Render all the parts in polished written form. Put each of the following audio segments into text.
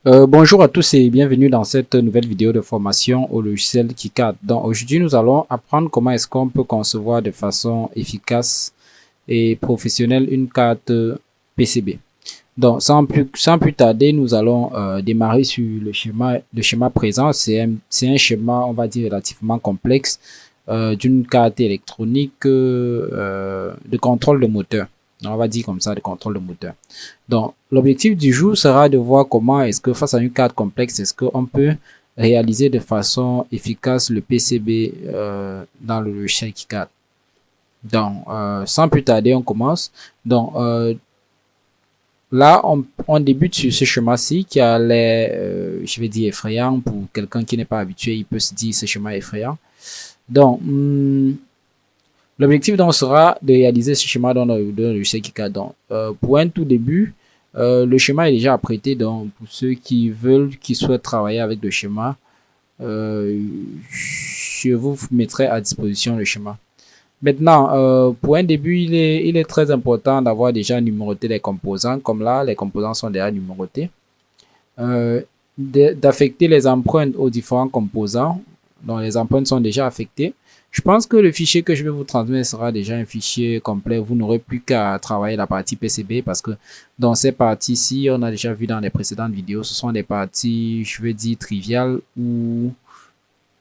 Bonjour à tous et bienvenue dans cette nouvelle vidéo de formation au logiciel KiCad. Donc aujourd'hui, nous allons apprendre comment est-ce qu'on peut concevoir de façon efficace et professionnelle une carte PCB. Donc sans plus tarder, nous allons démarrer sur le schéma présent. C'est un schéma, on va dire, relativement complexe d'une carte électronique de contrôle de moteur. On va dire comme ça, de contrôle de moteur. Donc, l'objectif du jour sera de voir comment est-ce que face à une carte complexe, est-ce qu'on peut réaliser de façon efficace le PCB dans le logiciel KiCad. Donc, sans plus tarder, on commence. Donc, là, on débute sur ce schéma-ci qui a l'air, je vais dire, effrayant. Pour quelqu'un qui n'est pas habitué, il peut se dire ce schéma est effrayant. Donc, l'objectif donc sera de réaliser ce schéma dans le logiciel KiCad. Donc, pour un tout début, le schéma est déjà apprêté. Donc, pour ceux qui veulent, qui souhaitent travailler avec le schéma, euh, je vous mettrai à disposition le schéma. Maintenant, pour un début, il est très important d'avoir déjà numéroté les composants. Comme là, les composants sont déjà numérotés. Euh, D'affecter les empreintes aux différents composants. Donc, les empreintes sont déjà affectées. Je pense que le fichier que je vais vous transmettre sera déjà un fichier complet. Vous n'aurez plus qu'à travailler la partie PCB parce que dans ces parties-ci, on a déjà vu dans les précédentes vidéos, ce sont des parties, je veux dire, triviales ou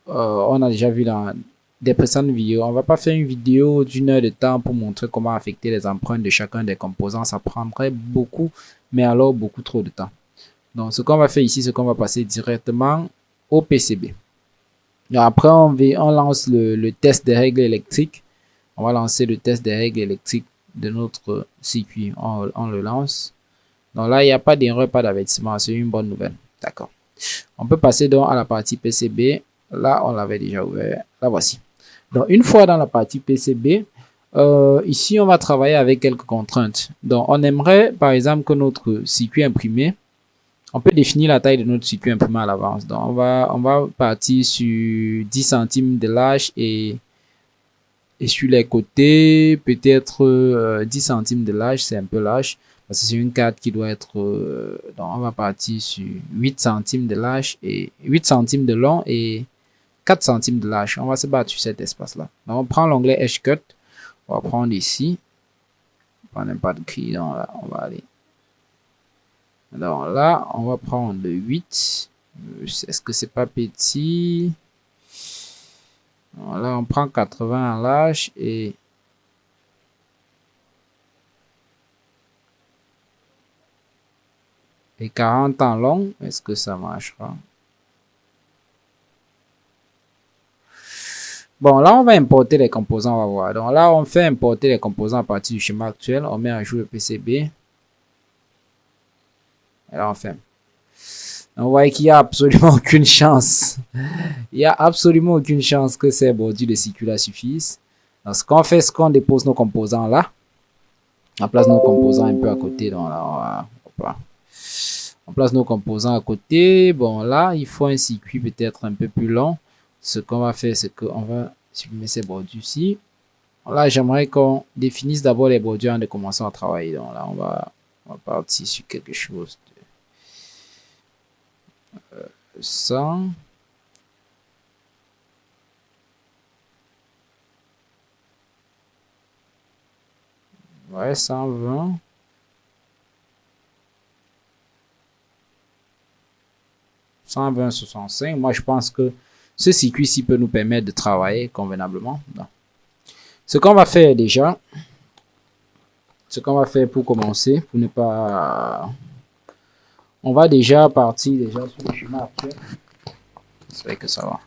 on a déjà vu dans des précédentes vidéos. On va pas faire une vidéo d'une heure de temps pour montrer comment affecter les empreintes de chacun des composants. Ça prendrait beaucoup, mais alors beaucoup trop de temps. Donc, ce qu'on va faire ici, c'est qu'on va passer directement au PCB. Et après, on lance le test des règles électriques. On va lancer le test des règles électriques de notre circuit. On le lance. Donc là, il n'y a pas d'erreur, pas d'avertissement. C'est une bonne nouvelle. D'accord. On peut passer donc à la partie PCB. Là, on l'avait déjà ouvert. La voici. Donc, une fois dans la partie PCB, ici, on va travailler avec quelques contraintes. Donc, on aimerait, par exemple, que notre circuit imprimé, on peut définir la taille de notre circuit imprimé à l'avance. Donc, on va partir sur 10 centimes de large et sur les côtés, peut-être 10 centimes de large, c'est un peu large. Parce que c'est une carte qui doit être... donc, on va partir sur 8 centimes de large et 8 centimes de long et 4 centimes de large. On va se battre sur cet espace-là. Donc, on prend l'onglet Edge Cut. On va prendre ici. On n'a pas de crayon là. On va aller. Alors là, on va prendre le 8. Est-ce que c'est pas petit? Là, on prend 80 en large et 40 en long. Est-ce que ça marchera? Bon, là, on va importer les composants, on va voir. Donc là, on fait importer les composants à partir du schéma actuel. On met à jour le PCB. Et là, on fait. On voit qu'il n'y a absolument aucune chance. Il n'y a absolument aucune chance que ces bordures de circuit-là suffisent. Donc, ce qu'on fait, c'est qu'on dépose nos composants là. On place nos composants un peu à côté. Donc là, on place nos composants à côté. Bon, là, il faut un circuit peut-être un peu plus long. Ce qu'on va faire, c'est qu'on va supprimer ces bordures-ci. Là, j'aimerais qu'on définisse d'abord les bordures avant de commencer à travailler. Donc là, on va partir sur quelque chose de 100. Ouais, 120. 120, 65. Moi, je pense que ce circuit-ci peut nous permettre de travailler convenablement. Donc, ce qu'on va faire déjà, ce qu'on va faire pour commencer, pour ne pas... On va déjà partir déjà sur le schéma actuel. C'est vrai que ça va.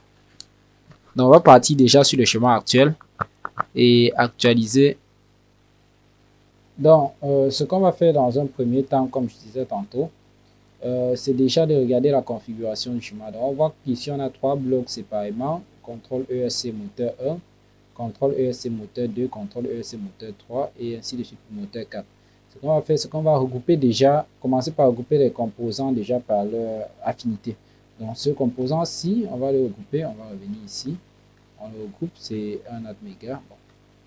Donc, on va partir déjà sur le schéma actuel et actualiser. Donc, ce qu'on va faire dans un premier temps, comme je disais tantôt, c'est déjà de regarder la configuration du schéma. Donc, on voit qu'ici, on a trois blocs séparément. Contrôle ESC moteur 1, contrôle ESC moteur 2, contrôle ESC moteur 3 et ainsi de suite pour moteur 4. Ce qu'on va faire, c'est qu'on va regrouper déjà, commencer par regrouper les composants déjà par leur affinité. Donc, ce composant-ci, on va le regrouper, on va revenir ici. On le regroupe, c'est un atméga. Bon.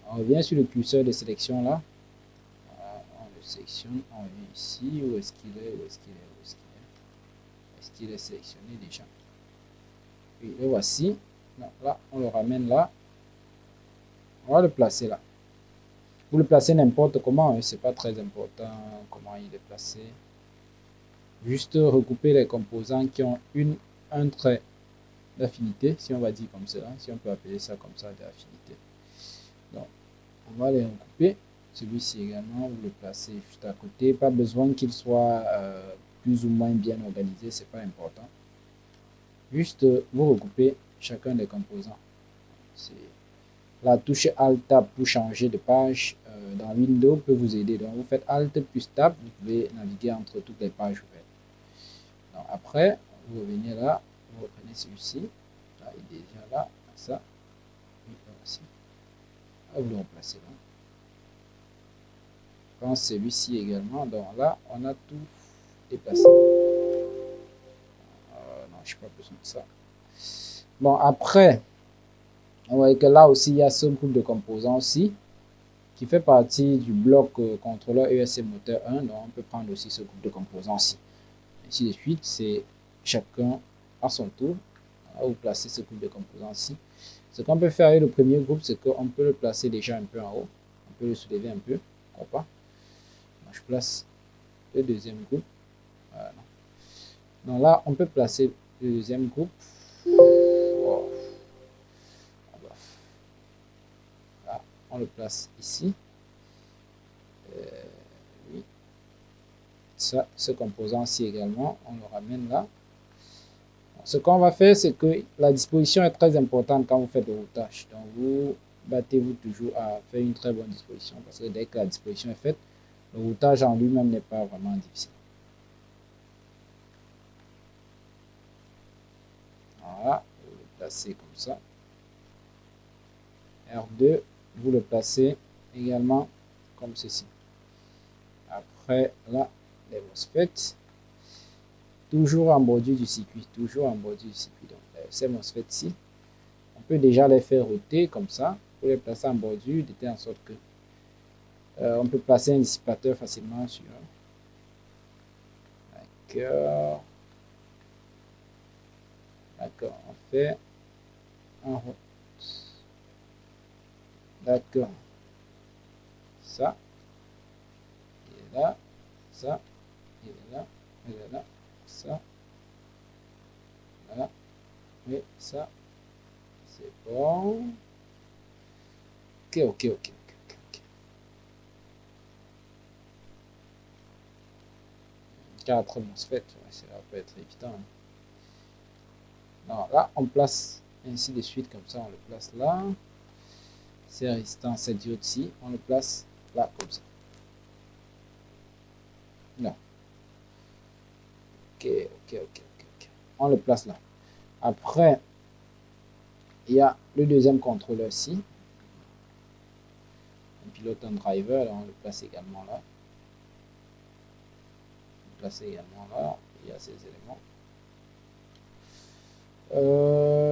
On revient sur le curseur de sélection là. On le sélectionne, on vient ici. Où est-ce qu'il est? Où est-ce qu'il est? Où est-ce qu'il est? puisqu'il est sélectionné déjà. Et le voici. Donc là, on le ramène là. On va le placer là. Vous le placez n'importe comment, hein, c'est pas très important comment il est placé. Juste regrouper les composants qui ont un trait d'affinité, si on va dire comme cela, si on peut appeler ça comme ça, d'affinité. Donc, on va les regrouper. Celui-ci également, vous le placez juste à côté. Pas besoin qu'il soit plus ou moins bien organisé, c'est pas important. Juste vous regroupez chacun des composants. C'est la touche Alt-Tab pour changer de page dans Windows peut vous aider. Donc, vous faites Alt plus Tab, vous pouvez naviguer entre toutes les pages ouvertes. Donc, après, vous revenez là, vous reprenez celui-ci. Là, il est déjà là, ça. Et là aussi. Là, vous le replacez là. Quand celui-ci également, donc là, on a tout déplacé. Non, je n'ai pas besoin de ça. Bon, après, vous voyez que là aussi, il y a ce groupe de composants aussi, qui fait partie du bloc contrôleur ESC moteur 1. Donc, on peut prendre aussi ce groupe de composants aussi. Ainsi de suite, c'est chacun à son tour. Vous placez ce groupe de composants ici. Ce qu'on peut faire avec le premier groupe, c'est qu'on peut le placer déjà un peu en haut. On peut le soulever un peu, pourquoi pas. Donc, je place le deuxième groupe. Voilà. Donc là, on peut placer le deuxième groupe. Wow. Là, on le place ici. Oui. Ça, ce composant-ci également, on le ramène là. Ce qu'on va faire, c'est que la disposition est très importante quand vous faites le routage. Donc, vous battez-vous toujours à faire une très bonne disposition parce que dès que la disposition est faite, le routage en lui-même n'est pas vraiment difficile. Voilà, vous le placez comme ça. R2, vous le placez également comme ceci. Après, là, les MOSFET, toujours en bordure du circuit, toujours en bordure du circuit. Donc, ces MOSFET-ci, on peut déjà les faire router comme ça, pour les placer en bordure, de telle sorte que on peut placer un dissipateur facilement sur. D'accord. D'accord, on fait en route. D'accord. Ça, il est là, ça, il est là, il est là, ça, là, et ça, c'est bon. Ok. 4 MOSFET, ça peut être évident. Alors là, on place ainsi de suite, comme ça, on le place là. Ces résistances, cette diode-ci, on le place là, comme ça. Là. Ok. On le place là. Après, il y a le deuxième contrôleur ici. Un pilote, un driver, là, on le place également là. On le place également là. Il y a ces éléments.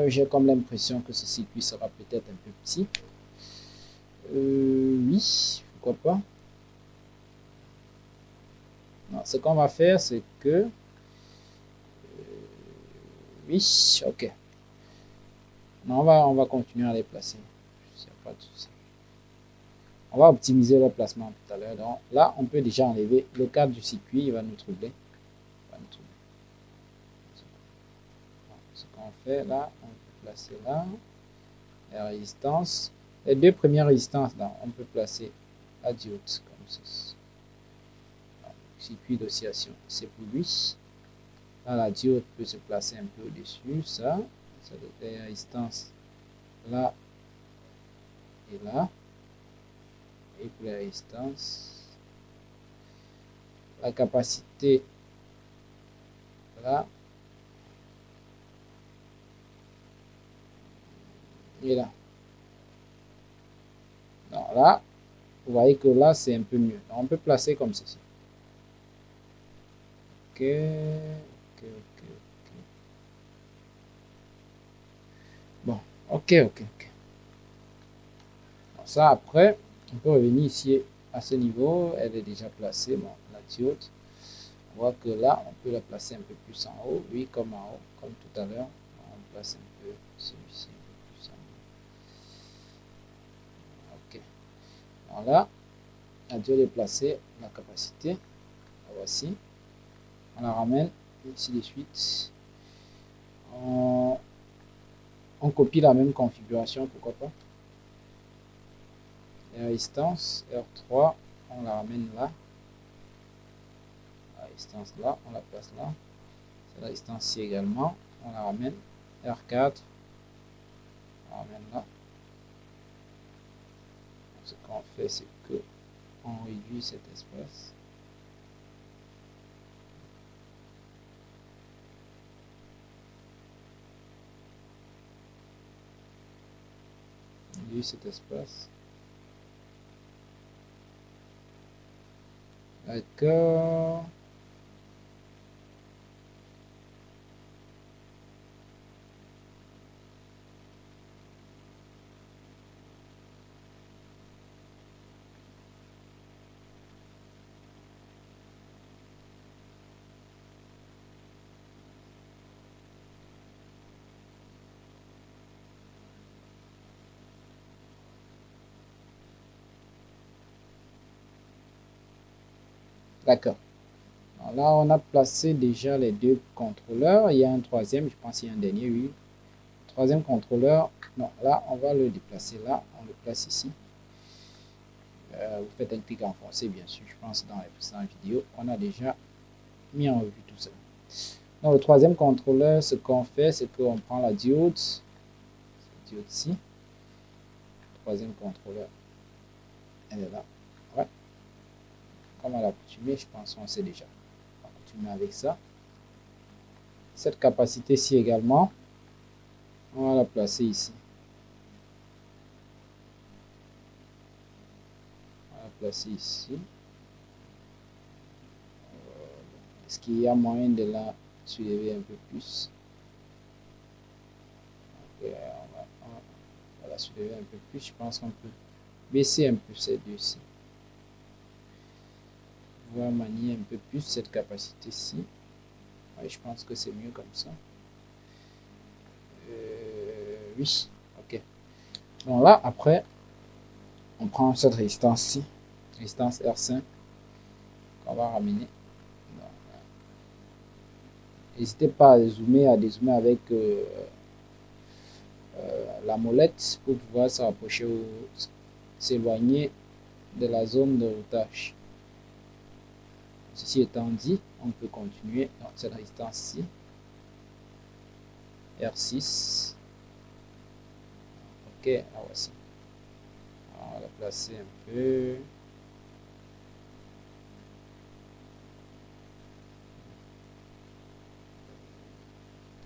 J'ai comme l'impression que ce circuit sera peut-être un peu petit. Oui, pourquoi pas. Non, ce qu'on va faire, c'est que... oui, ok. Non, on va continuer à les placer. Pas de souci. On va optimiser le placement tout à l'heure. Donc là, on peut déjà enlever le cadre du circuit. Il va nous troubler. Ce qu'on fait là, on peut placer là. La résistance. Les deux premières résistances, là, on peut placer la diode comme ceci. Circuit d'oscillation, c'est pour lui. Là, la diode peut se placer un peu au-dessus, ça doit être la résistance là et là. Et pour la résistance, la capacité là et là. Donc là, vous voyez que là, c'est un peu mieux. Donc, on peut placer comme ceci. Ok. Bon, ok. Donc ça, après, on peut revenir ici à ce niveau. Elle est déjà placée. Bon, la diode. On voit que là, on peut la placer un peu plus en haut, lui comme en haut, comme tout à l'heure. On place un peu celui-ci un peu plus en haut. Ok. Donc là, on a dû déplacer la capacité. La voici. On la ramène, ainsi de suite. On copie la même configuration, pourquoi pas. La résistance, R3, on la ramène là. La résistance là, on la place là. C'est la résistance ici également, on la ramène. R4, on la ramène là. Ce qu'on fait, c'est que on réduit cet espace. On réduit cet espace. D'accord. D'accord. Là, on a placé déjà les deux contrôleurs. Il y a un troisième, je pense qu'il y a un dernier, oui. Troisième contrôleur, non, là, on va le déplacer là. On le place ici. Vous faites un clic enfoncé, bien sûr. Je pense dans les précédentes vidéos, on a déjà mis en revue tout ça. Donc, le troisième contrôleur, ce qu'on fait, c'est qu'on prend la diode. Cette diode-ci. Troisième contrôleur. Elle est là. Ouais. Comme à l'accoutumée, je pense qu'on sait déjà. On va continuer avec ça. Cette capacité-ci également, on va la placer ici. On va la placer ici. Est-ce qu'il y a moyen de la soulever un peu plus? Okay, on va la soulever un peu plus. Je pense qu'on peut baisser un peu ces deux-ci. On va manier un peu plus cette capacité-ci. Ouais, je pense que c'est mieux comme ça. Oui, ok. Donc là, après, on prend cette résistance-ci, résistance R5, qu'on va ramener. N'hésitez pas à zoomer, à dézoomer avec la molette pour pouvoir se rapprocher ou s'éloigner de la zone de routage. Ceci étant dit, on peut continuer dans cette résistance-ci. R6. Ok, là voici. On va la placer un peu.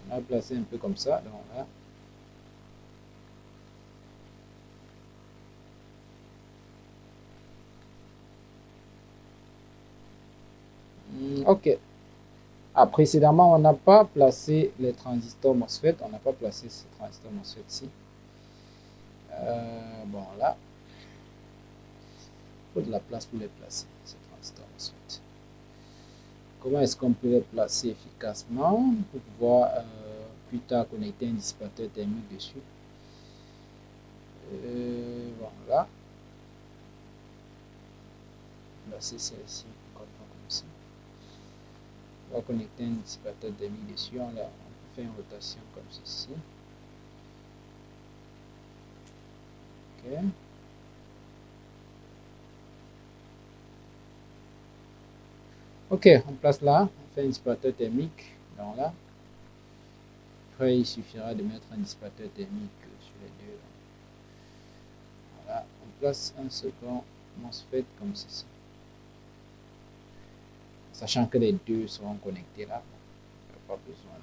On va la placer un peu comme ça. Donc là. Ok. Ah, précédemment, on n'a pas placé les transistors MOSFET. On n'a pas placé ces transistors MOSFET-ci. Bon, là. Il faut de la place pour les placer, ces transistors MOSFET. Comment est-ce qu'on peut les placer efficacement pour pouvoir plus tard connecter un dissipateur thermique dessus? Voilà. Placer celle-ci comme ça. On va connecter un dissipateur thermique dessus. On peut faire une rotation comme ceci. Ok. Ok, on place là, on fait un dissipateur thermique dans là. Après, il suffira de mettre un dissipateur thermique sur les deux. Voilà, on place un second MOSFET comme ceci. Sachant que les deux seront connectés là, il n'y a pas besoin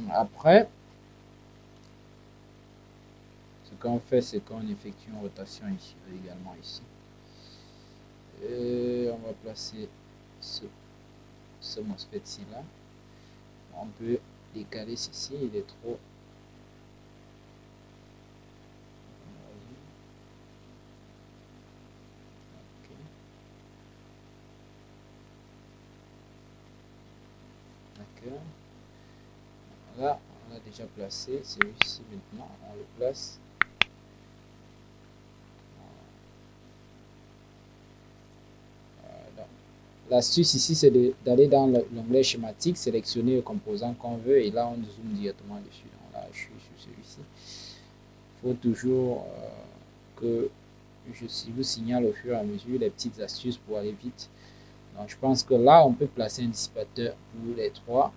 de... Après, ce qu'on fait, c'est qu'on effectue une rotation ici, également ici. Et on va placer ce MOSFET-ci là. On peut décaler ceci, il est trop. bien. Là, on a déjà placé celui-ci. Maintenant, on le place. L'astuce ici, c'est d'aller dans l'onglet schématique, sélectionner le composant qu'on veut et là, on zoome directement dessus. Donc là, je suis sur celui-ci. Il faut toujours que je vous signale au fur et à mesure les petites astuces pour aller vite. Donc, je pense que là, on peut placer un dissipateur pour les trois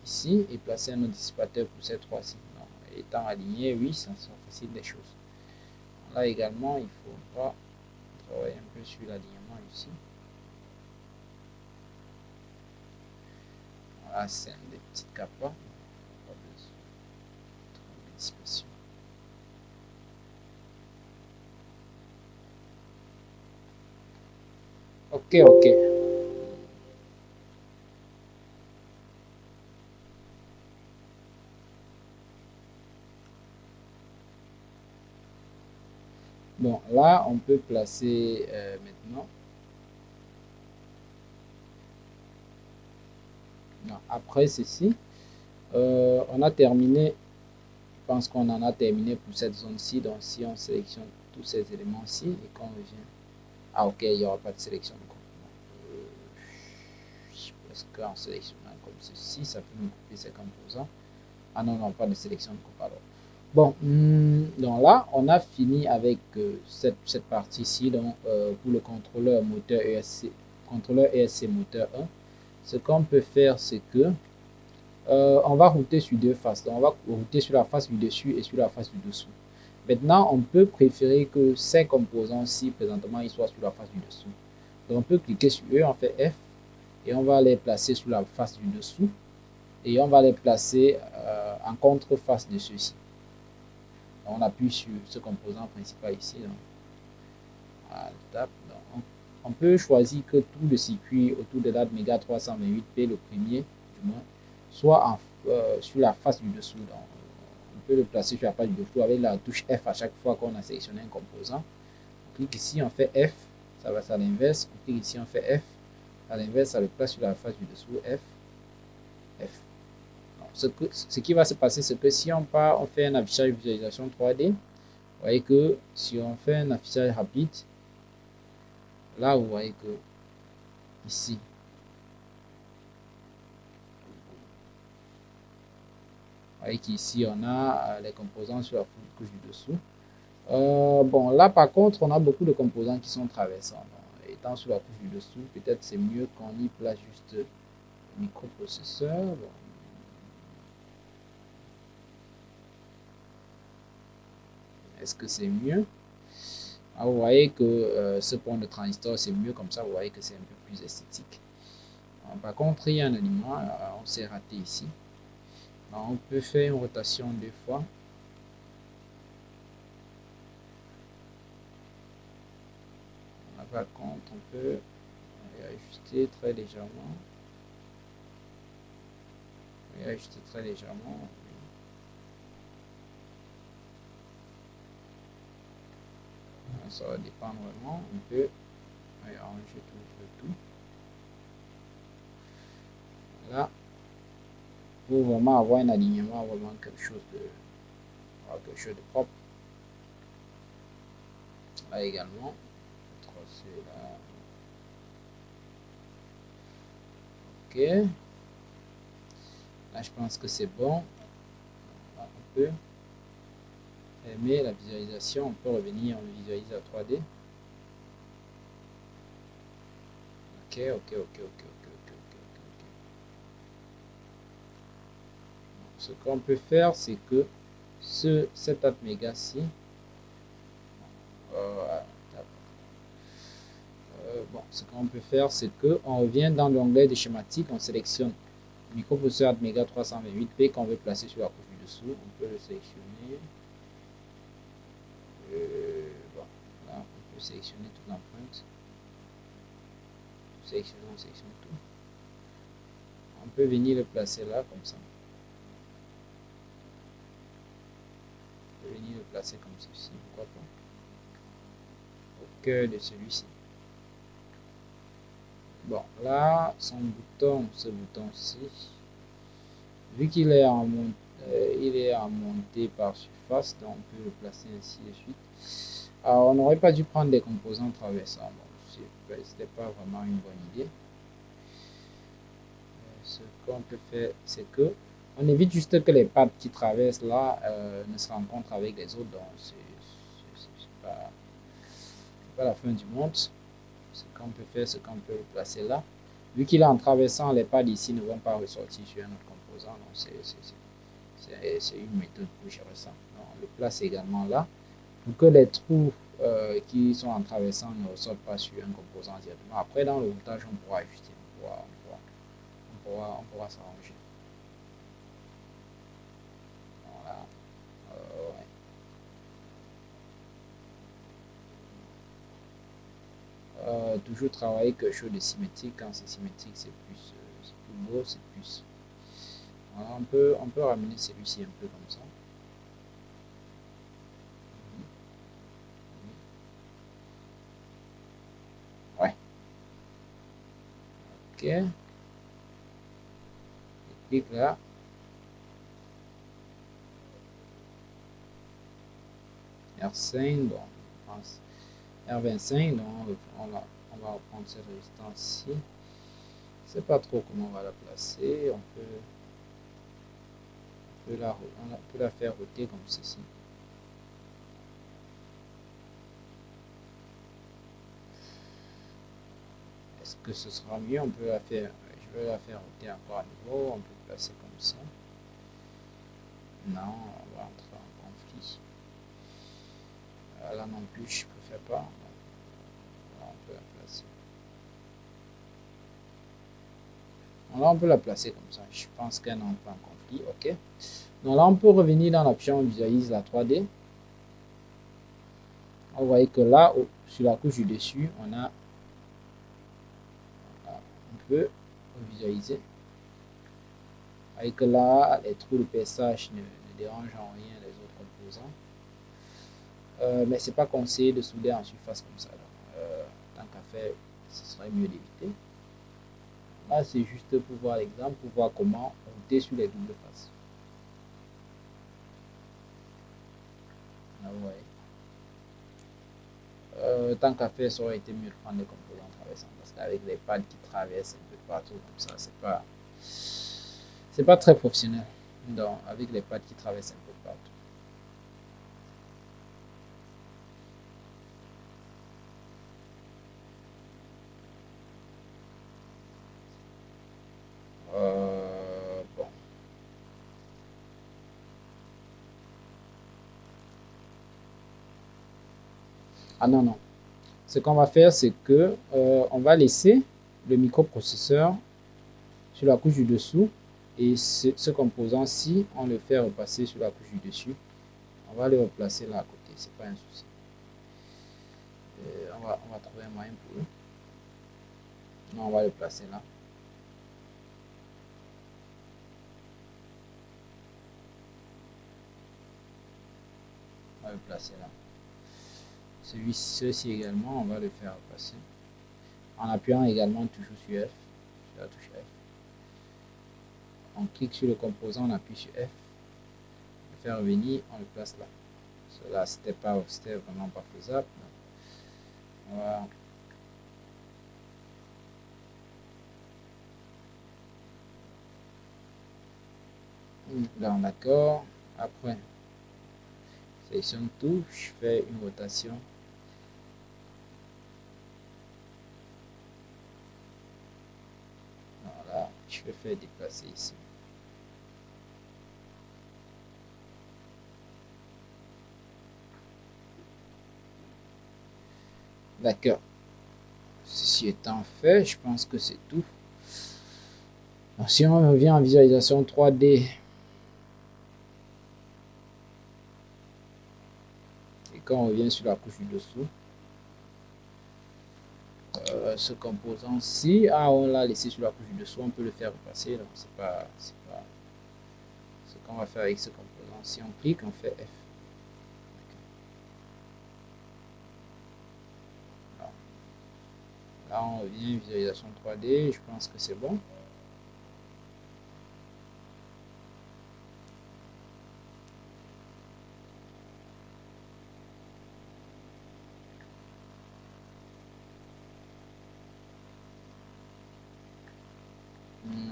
ici et placer un autre dissipateur pour ces trois-ci. Étant aligné, oui, ça sera facile des choses. Là également, il faudra travailler un peu sur l'alignement ici. Voilà, c'est des petites capas. Pas besoin de dispersion. Ok. Bon, là, on peut placer maintenant. Non, après ceci, on a terminé. Je pense qu'on en a terminé pour cette zone-ci. Donc, si on sélectionne tous ces éléments-ci et qu'on revient. Ah, ok, il n'y aura pas de sélection de composants. Parce qu'en sélectionnant comme ceci, ça peut me couper ces composants. Ah non, pas de sélection de composants. Bon, donc là, on a fini avec cette partie-ci. Donc, pour le contrôleur moteur ESC moteur 1, ce qu'on peut faire, c'est que on va router sur deux faces. Donc, on va router sur la face du dessus et sur la face du dessous. Maintenant, on peut préférer que ces composants-ci, présentement, ils soient sur la face du dessous. Donc, on peut cliquer sur eux, on fait F, et on va les placer sur la face du dessous. Et on va les placer en contreface de ceux-ci. On appuie sur ce composant principal ici. Donc, on peut choisir que tout le circuit autour de l'Atmega 328P, le premier du moins, soit sur la face du dessous. Donc, on peut le placer sur la face du dessous avec la touche F à chaque fois qu'on a sélectionné un composant. On clique ici, on fait F, ça va à l'inverse. On clique ici, on fait F, à l'inverse, ça le place sur la face du dessous, F, F. Donc, ce qui va se passer, c'est que si on fait un affichage visualisation 3D, vous voyez que si on fait un affichage rapide, là vous voyez que ici, vous voyez qu'ici on a les composants sur la couche du dessous. Bon, là par contre, on a beaucoup de composants qui sont traversants. Donc, étant sur la couche du dessous, peut-être c'est mieux qu'on y place juste le microprocesseur. Bon. Est-ce que c'est mieux? Ah, vous voyez que ce point de transistor, c'est mieux comme ça. Vous voyez que c'est un peu plus esthétique. Par contre, il y a un élément, on s'est raté ici. On peut faire une rotation deux fois. Par contre, on peut ajuster très légèrement. Ajuster très légèrement. Ça va dépendre vraiment. On peut arranger tout. Là, pour vraiment avoir un alignement, vraiment quelque chose de propre. Là également, tracer là. Ok. Là, je pense que c'est bon. Là, on peut aimer la visualisation. On peut revenir, on visualise à 3D. Ok. Ce qu'on peut faire, c'est que cet Atmega-ci, bon, ce qu'on peut faire, c'est que on revient dans l'onglet des schématiques, on sélectionne microprocesseur Atmega 328P qu'on veut placer sur la couche du dessous. On peut le sélectionner. Bon, là, on peut sélectionner toute l'empreinte. On sélectionne tout. On peut venir le placer là, comme ça. On peut venir le placer comme ceci, pourquoi pas. Au cœur de celui-ci. Bon, là, son bouton, ce bouton-ci, Vu qu'il est en montée, il est en montée par surface, donc on peut le placer ainsi de suite. Alors, on n'aurait pas dû prendre des composants traversants. Bon, c'était pas vraiment une bonne idée. Ce qu'on peut faire, c'est que on évite juste que les pattes qui traversent là ne se rencontrent avec les autres. Donc, c'est pas la fin du monde. Ce qu'on peut faire, c'est qu'on peut le placer là. Vu qu'il est en traversant, les pads ici ne vont pas ressortir sur un autre composant. Donc, c'est une méthode pour gérer ça. Donc, on le place également là pour que les trous qui sont en traversant ne ressortent pas sur un composant directement. Après, dans le voltage, on pourra ajuster. On pourra s'arranger. Voilà. Ouais. Toujours travailler quelque chose de symétrique. Quand c'est symétrique, c'est plus beau, c'est plus. Voilà, on peut ramener celui-ci un peu comme ça. Ouais. Ok. Et clique là. R5, donc je pense R25, donc on va reprendre cette résistance-ci. Je sais pas trop comment on va la placer. On peut la faire roter comme ceci. Est-ce que ce sera mieux? On peut la faire. Je vais la faire roter encore à nouveau. On peut placer comme ça. Non, on va entrer en conflit. Là non plus, je préfère pas. Là, on peut la placer. Là, on peut la placer comme ça. Je pense qu'elle n'entre pas en conflit. OK. Donc là, on peut revenir dans l'option visualise la 3D. Vous voyez que là, sur la couche du dessus, on peut visualiser. Vous voyez que là, les trous de perçage ne dérangent en rien les autres composants. Mais c'est pas conseillé de souder en surface comme ça. Tant qu'à faire, ce serait mieux d'éviter. Là, c'est juste pour voir l'exemple, pour voir comment monter sur les doubles faces. Là, vous voyez. Tant qu'à faire, ça aurait été mieux de prendre des composants traversants parce qu'avec les pads qui traversent un peu partout comme ça, c'est pas très professionnel. Donc, avec les pads qui traversent un peu partout. Bon. Ah non, non. Ce qu'on va faire, c'est que on va laisser le microprocesseur sur la couche du dessous et ce composant-ci, on le fait repasser sur la couche du dessus. On va le replacer là à côté, c'est pas un souci. On va trouver un moyen pour eux. Non, on va le placer là. On va le placer là. Ceci également, on va le faire passer. En appuyant également toujours sur F, sur la touche F. On clique sur le composant, on appuie sur F. Le faire revenir, on le place là. Cela, c'était vraiment pas faisable. Voilà. D'accord. Après, sélectionne tout, je fais une rotation. Voilà, je vais faire déplacer ici. D'accord. Ceci étant fait, je pense que c'est tout. Donc, si on revient en visualisation 3D, et quand on revient sur la couche du dessous, ce composant-ci, on l'a laissé sur la couche du dessous, on peut le faire repasser. Donc, c'est pas ce qu'on va faire avec ce composant. Si on clique, on fait F. Là, on revient visualisation 3D. Je pense que c'est bon.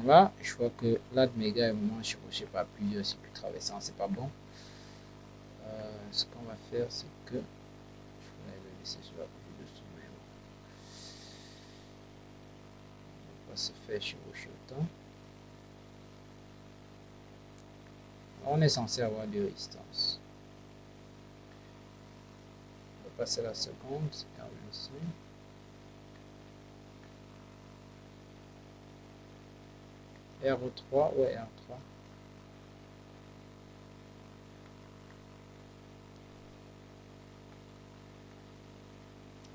Là, je vois que là, méga est moment chevauché par plusieurs circuits traversants, c'est pas bon. Ce qu'on va faire, c'est que je vais le laisser sur la couche de son même. On va se faire chevaucher autant. On est censé avoir de résistance. On va passer la seconde, R25. R3, ouais, R3.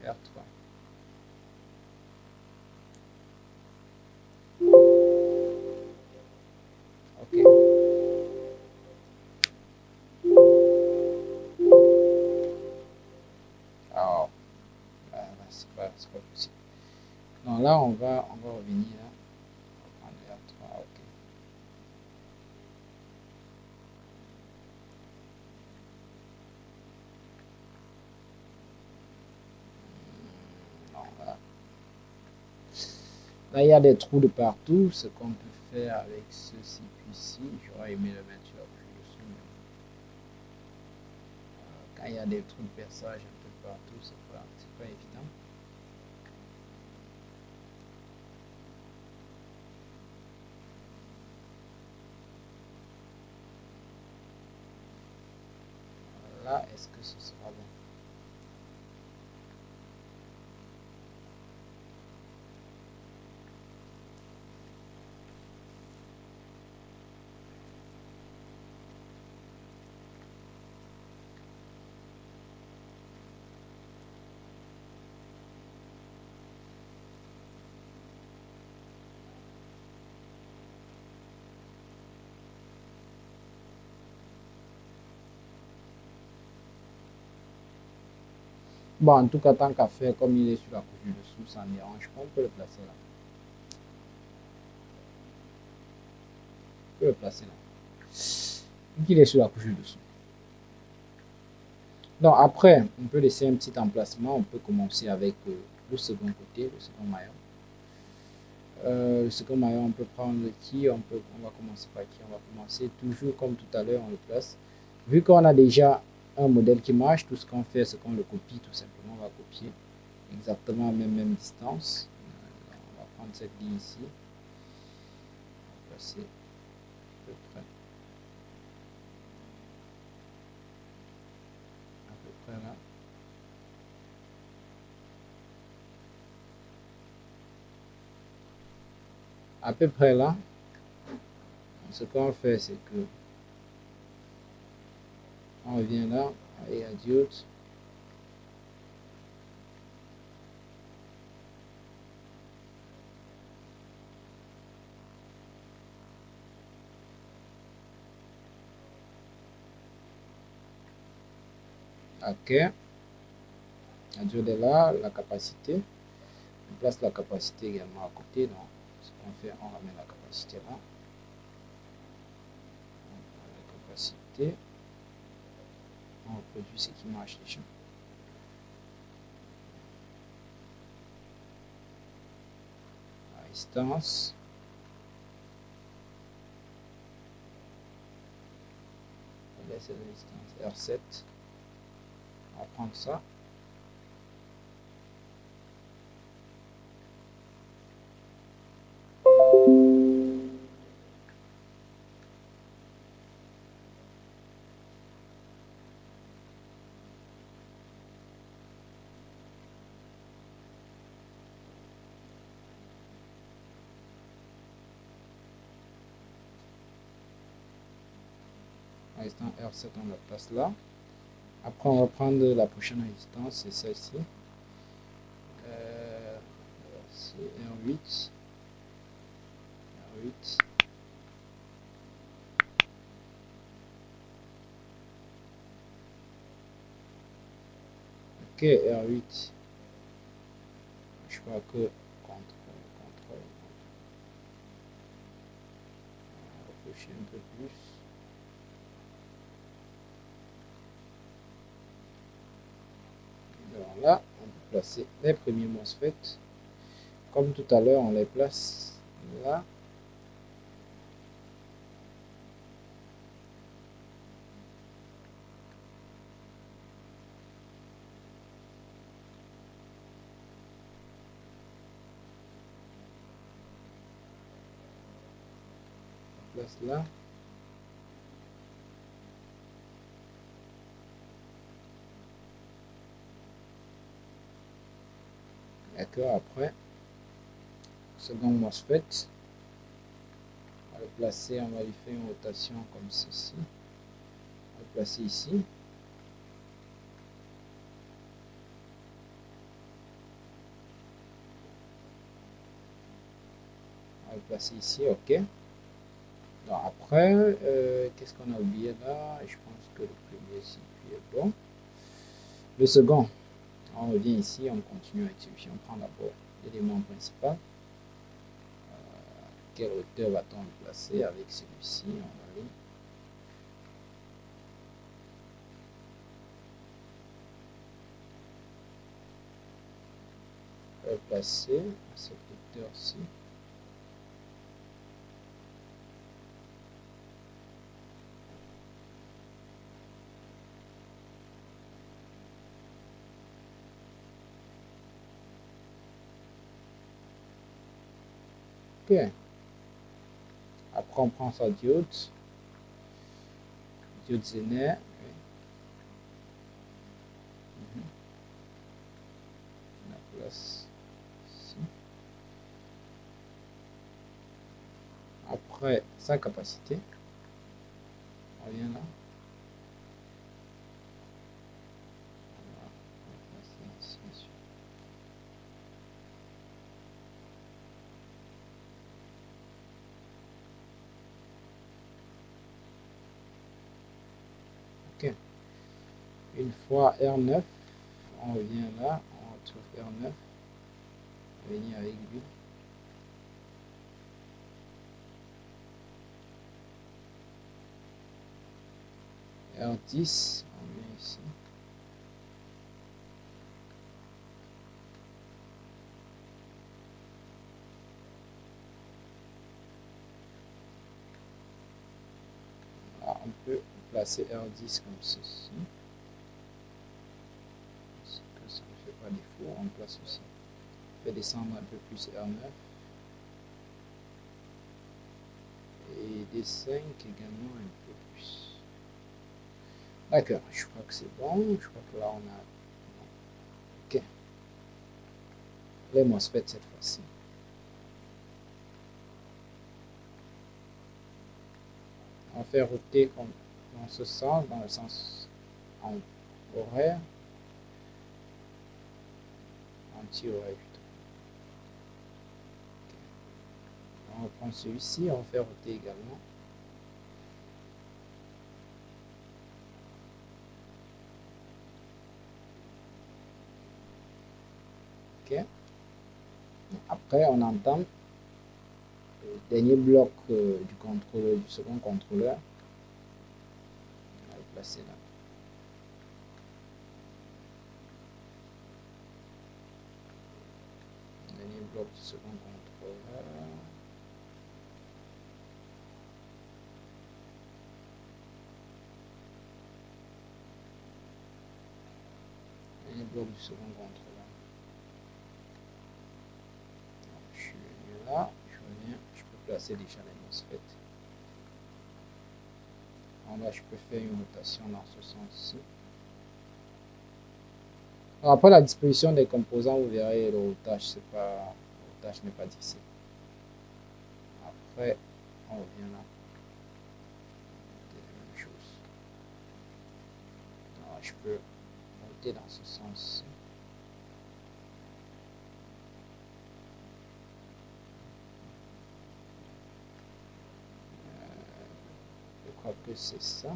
R3. Ok. Alors, c'est pas possible. Non, là, on va revenir là. On va prendre R3, ok. Non, là, il y a des trous de partout. Ce qu'on peut faire avec ce circuit-ci, j'aurais aimé le mettre sur la couche de son. Quand il y a des trous de perçage un peu partout, c'est pas évident. Là, est-ce que ce sera bon? Bon, en tout cas, tant qu'à faire, comme il est sur la couche du dessous, ça ne dérange pas, on peut le placer là. On peut le placer là. Vu qu'il est sur la couche du dessous. Donc après, on peut laisser un petit emplacement. On peut commencer avec le second côté, le second maillon. Le second maillon, on peut prendre qui? On va commencer par qui? On va commencer toujours comme tout à l'heure, on le place. Vu qu'on a déjà un modèle qui marche, tout ce qu'on fait, c'est qu'on le copie tout simplement. On va copier exactement à même distance. On va prendre cette ligne ici. On va passer à peu près. À peu près là. À peu près là. Ce qu'on fait, c'est que on revient là et adulte. Ok. Adulte est là, la capacité. On place la capacité également à côté. Donc, ce qu'on fait, on ramène la capacité là. La capacité. On reproduit ce qui marche déjà. La résistance. On laisse la résistance R7. On va prendre ça. La résistance R7, on la place là. Après, on va prendre la prochaine résistance, c'est celle-ci. C'est R8. R8. Ok, R8. Je crois que contrôle. On va réfléchir un peu plus. Alors là, on peut placer les premiers MOSFET. Comme tout à l'heure, on les place là. place là. D'accord, après, second MOSFET, on va le placer, on va lui faire une rotation comme ceci. On va le placer ici. On va le placer ici, ok. Donc après, qu'est-ce qu'on a oublié là? Je pense que le premier circuit est bon. Le second, on revient ici, on continue avec celui-ci. On prend d'abord l'élément principal. Quelle hauteur va-t-on le placer avec celui-ci? On va aller le placer à cette hauteur-ci. Ok. Après, on prend sa diode Zener. On la place ici. Après, sa capacité. On revient là. On va placer ici. Ok. Une fois R9, on revient là, on retrouve R9, on venir avec lui. R10, on vient ici. Là, on peut placer R10 comme ceci. Que ça ne fait pas défaut, on place aussi. On fait descendre un peu plus R9. Et D5 également un peu plus. D'accord, je crois que c'est bon. Je crois que là on a. Ok. Les MOSFET cette fois-ci. On va faire roter comme dans ce sens, dans le sens en horaire. Anti-horaire plutôt. Okay. On reprend celui-ci, on fait roter également. Ok. Après, on entame le dernier bloc du contrôleur, du second contrôleur. On va le placer là. Dernier bloc du second contrôleur. Dernier bloc du second contrôleur. Donc, je suis venu là, je reviens, je peux placer déjà les MOSFET. Là, je peux faire une rotation dans ce sens-ci. Après la disposition des composants, vous verrez le routage, n'est pas difficile. Après, on revient là. C'est la même chose. Alors, je peux monter dans ce sens. Je crois que c'est ça.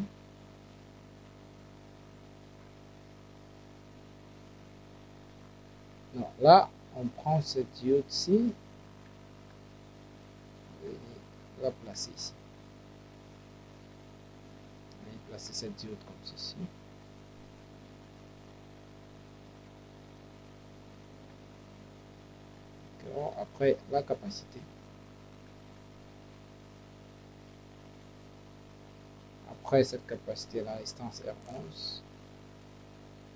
Non, là, on prend cette diode-ci. On va la placer ici. On va placer cette diode comme ceci. Après, la capacité. Après cette capacité, la résistance R11.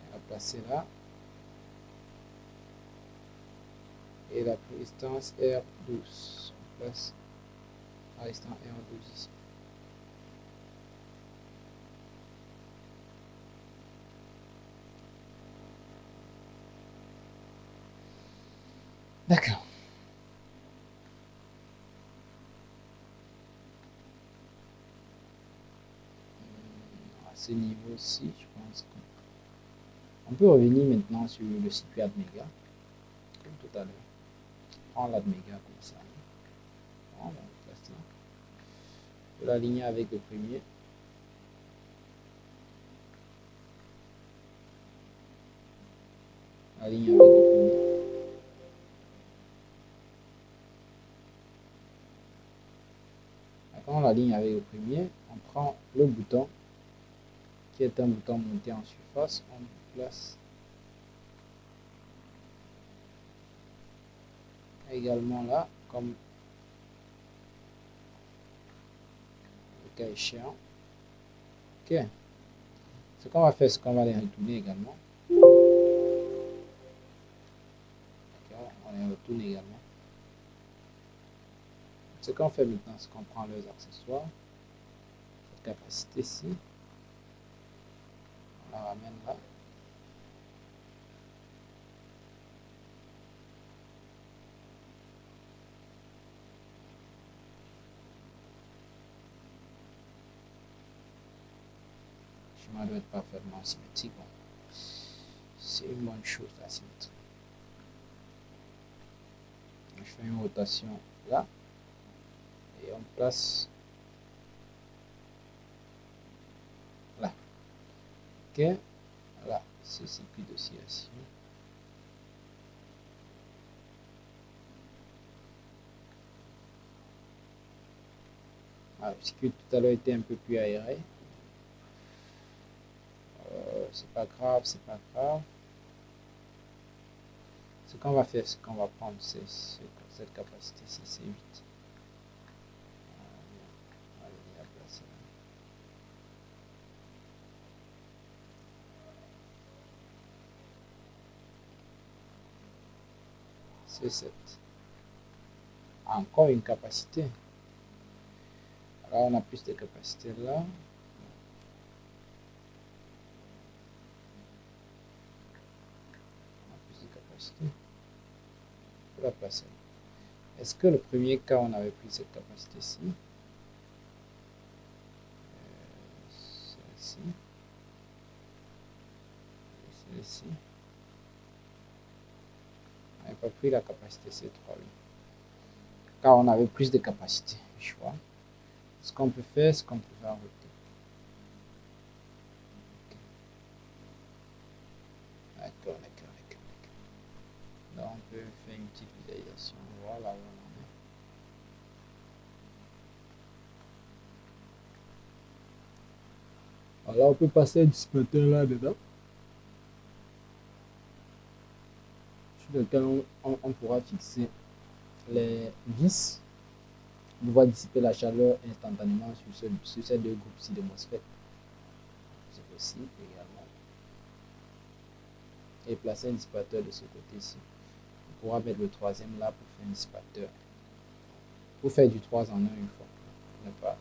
On va placer là. Et la résistance R12. On place la résistance R12 ici. D'accord. À ce niveau-ci, je pense qu'on peut revenir maintenant sur le circuit AdMega, comme tout à l'heure. Prends l'AdMega comme ça. Voilà, on place là. On peut l'aligner avec le premier. Aligne avec le premier. Quand on l'aligne avec le premier, on prend le bouton qui est un bouton monté en surface, on place également là, comme le cas échéant. Ok. Ce qu'on va faire, c'est qu'on va les retourner également. D'accord, on les retourne également. Ce qu'on fait maintenant, c'est qu'on prend leurs accessoires, cette capacité-ci, on la ramène là. Le schéma doit être parfaitement symétrique. Bon. C'est une bonne chose, la symétrie. Je fais une rotation là et on place là. Ok, là, ce circuit d'oscillation. Ah, le circuit tout à l'heure était un peu plus aéré. C'est pas grave, c'est pas grave. Ce qu'on va faire, c'est qu'on va prendre cette capacité-ci, c'est 8. C'est 7. Encore une capacité. Alors on a plus de capacité là. On a plus de capacité. On peut la placer. Est-ce que le premier cas, on avait pris cette capacité-ci? Celle-ci. Celle-ci. On n'avait pas pris la capacité C3, oui. Car on avait plus de capacité. Choix. Ce qu'on peut faire, c'est qu'on peut faire un retour. D'accord. Donc on peut faire une petite visualisation. Voilà où on en est. Alors on peut passer un dissipateur là-dedans, sur lequel on pourra fixer les vis pour pouvoir dissiper la chaleur instantanément sur ces deux groupes-ci de MOSFET. C'est possible également. Et placer un dissipateur de ce côté-ci. On pourra mettre le troisième là pour faire un dissipateur. Pour faire du 3 en 1 une fois. Ne pas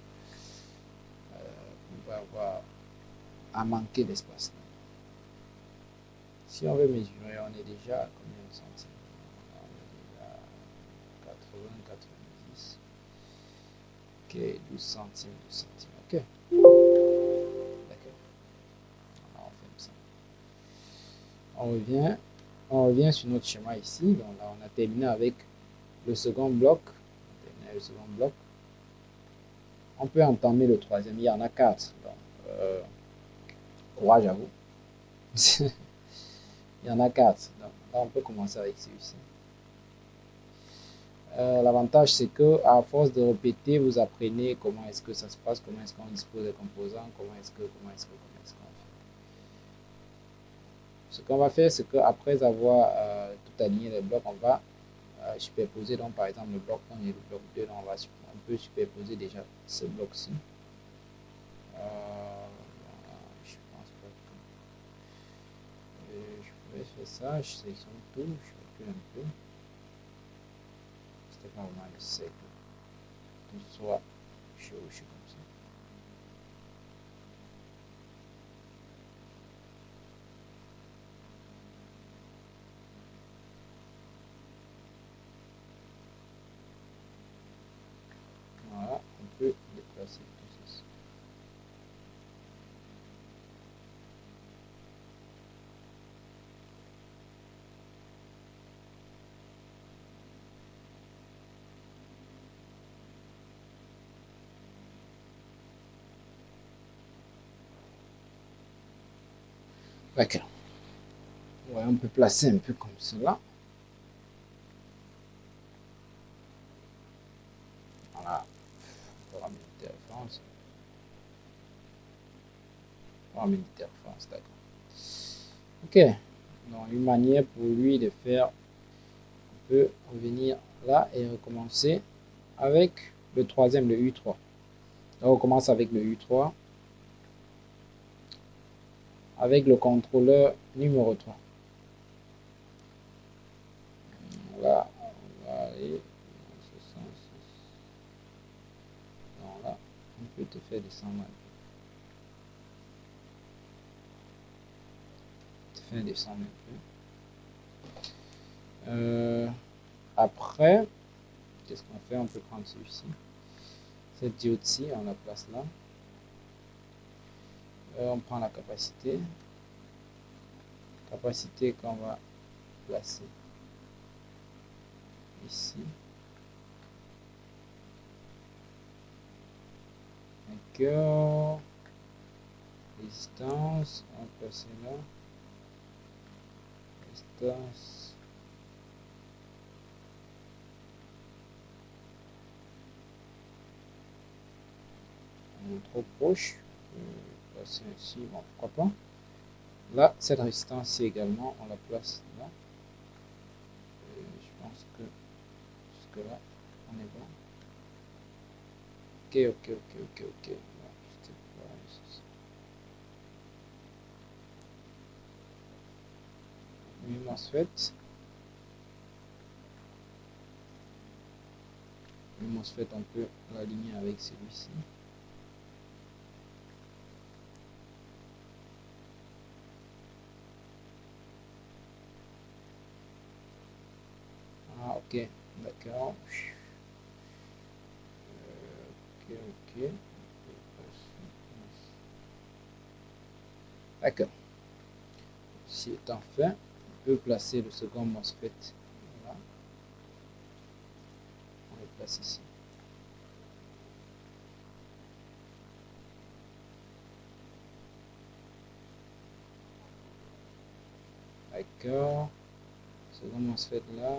avoir à manquer d'espace. Si on veut mesurer, on est déjà à combien de centimes? On est déjà à 80, 90. Ok, 12 centimes, 12 centimes. Ok. D'accord. On fait ça. On revient sur notre schéma ici. Donc là, on a terminé avec le second bloc. On peut entamer le troisième. Il y en a 4. Donc, courage à vous. Il y en a 4. Donc, là, on peut commencer avec celui-ci. L'avantage, c'est que à force de répéter, vous apprenez comment est-ce que ça se passe, comment est-ce qu'on dispose des composants, comment est-ce qu'on fait. Ce qu'on va faire, c'est qu'après avoir tout aligné les blocs, on va superposer. Donc, par exemple, le bloc 1 et le bloc 2, donc on peut superposer déjà ce bloc-ci. Je pense pas que je pourrais faire ça. Je sélectionne tout, je recule un peu. C'était pas vraiment le que tout soit chevauché comme ça. D'accord. Ouais, on peut placer un peu comme cela. Voilà. Programme d'interférence. Programme d'interférence, d'accord. Ok. Donc, une manière pour lui de faire, on peut revenir là et recommencer avec le troisième, le U3. Donc, on commence avec le U3, avec le contrôleur numéro 3. Là, on va aller dans ce sens. Non, là, on peut te faire descendre un peu. Te faire descendre un peu. Après, qu'est-ce qu'on fait? On peut prendre celui-ci. Cette diode-ci, on la place là. On prend la capacité. Capacité qu'on va placer ici. D'accord. Résistance, on va placer là. Résistance. On est trop proche. Placer ici, bon, pourquoi pas. Là, cette résistance-ci également, on la place là. Je pense que jusque là, on est bon. Ok. Une MOSFET. Une MOSFET, on peut l'aligner avec celui-ci. Ah, ok, d'accord. Ok. D'accord. Si étant fait, on peut placer le second MOSFET là. On le place ici. D'accord. Second MOSFET là.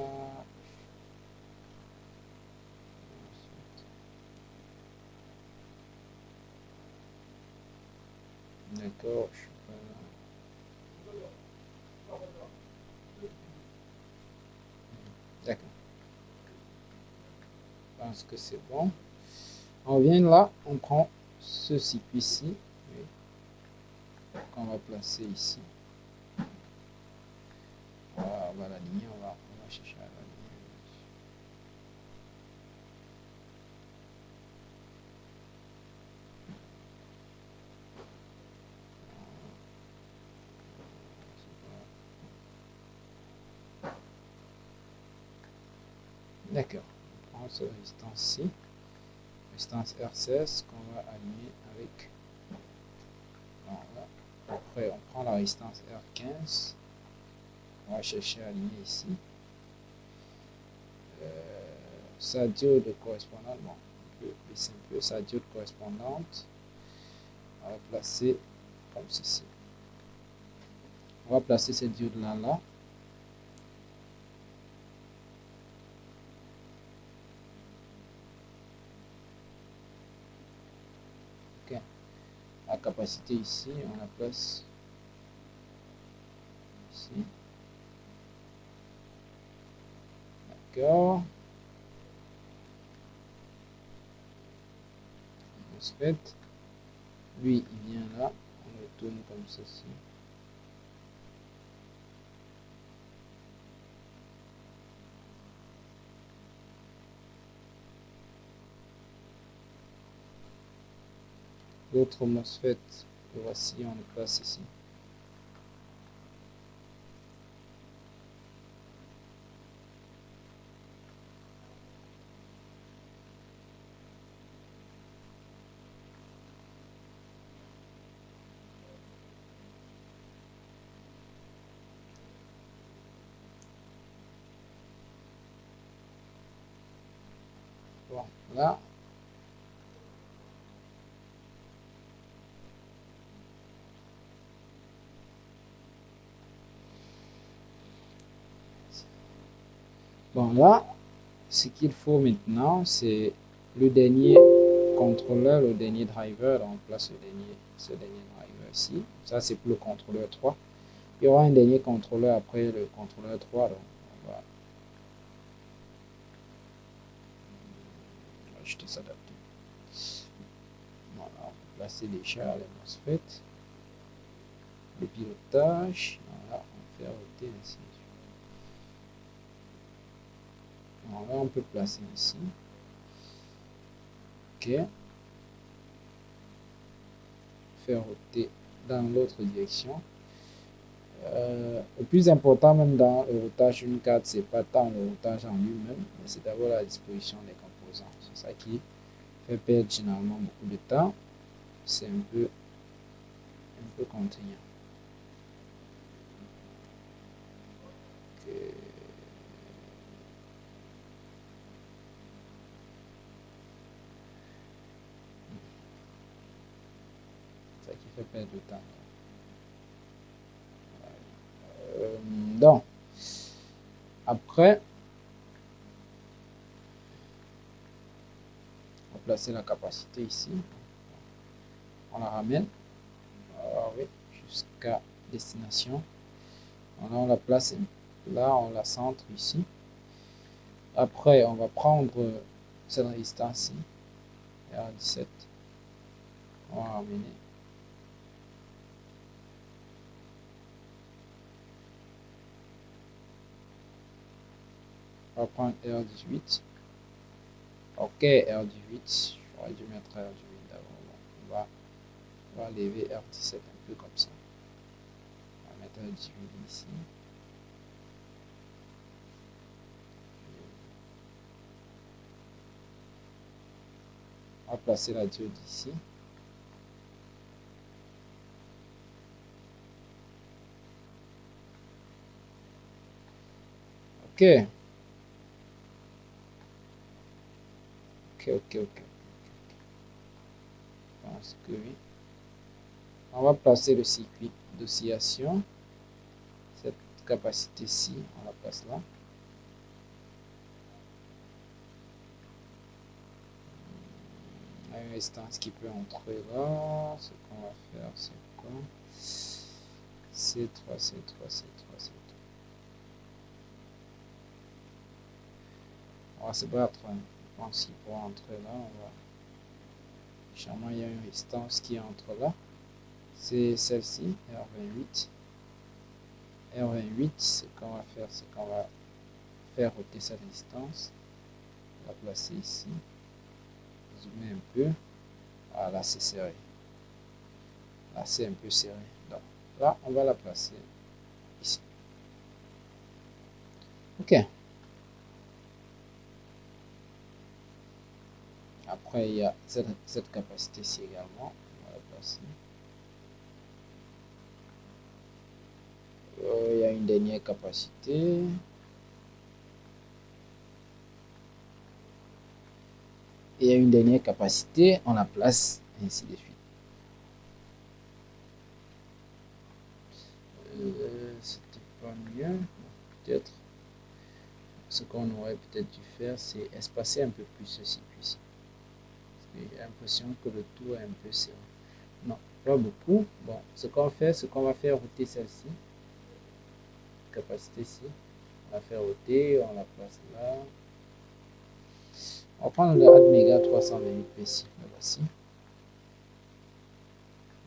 D'accord. D'accord. Je pense que c'est bon. On vient là, on prend ce circuit-ci qu'on va placer ici. Voilà, on va l'aligner, on va chercher à l'aligner. D'accord. On prend cette résistance-ci, résistance R16 qu'on va aligner avec. Voilà. Après, on prend la résistance R15. On va chercher à aligner ici. Sa diode correspondante, bon, on peut baisser un peu, sa diode correspondante, on va placer comme ceci. On va placer cette diode là. Ok. La capacité ici, on la place ici. D'accord. MOSFET. Lui, il vient là. On le tourne comme ceci. L'autre MOSFET, le voici, on le place ici. Bon, là, Bon, là, ce qu'il faut maintenant, c'est le dernier contrôleur, le dernier driver. Donc, on place ce dernier driver ici. Ça, c'est pour le contrôleur 3. Il y aura un dernier contrôleur après le contrôleur 3. Donc, on va ajouter ça d'adapter. Voilà, on va placer déjà les MOSFET. Le pilotage. Voilà, on fait roter ainsi. Voilà, on peut placer ici. Ok. Faire roter dans l'autre direction. Le plus important même dans le routage d'une carte, c'est pas tant le routage en lui-même, mais c'est d'abord la disposition des composants. C'est ça qui fait perdre généralement beaucoup de temps. C'est un peu contraignant. Okay. C'est ça qui fait perdre du temps. Donc, après, on va placer la capacité ici. On la ramène oui, jusqu'à destination. Là, on la place là, on la centre ici. Après, on va prendre cette résistance-ci, R17. On va ramener. On va prendre R18. Ok, R18. J'aurais dû mettre R18 d'abord. On va lever R17 un peu comme ça. On va mettre R18 ici. On va placer la diode ici. Ok. Ok. Je pense que oui. On va placer le circuit d'oscillation. Cette capacité-ci, on la place là. Une instance qui peut entrer là. Ce qu'on va faire, c'est quoi? C3. On va se battre. Je pense qu'il pourra entrer là. Généralement, il y a une résistance qui entre là. C'est celle-ci, R28. R28, ce qu'on va faire, c'est qu'on va faire roter cette résistance. On va placer ici. Zoomer un peu. Là, c'est serré. Là, c'est un peu serré. Donc, là, on va la placer ici. Ok. Après, il y a cette capacité-ci également. On va la placer. Il y a une dernière capacité. Et il y a une dernière capacité. On la place ainsi de suite. C'était pas mieux. Peut-être. Ce qu'on aurait peut-être dû faire, c'est espacer un peu plus ce circuit-ci. J'ai l'impression que le tout est un peu serré. Non, pas beaucoup. Bon, ce qu'on fait, c'est qu'on va faire router celle-ci. Capacité ici. On va faire router, on la place là. On va prendre le Admega 328 ici. Le voici.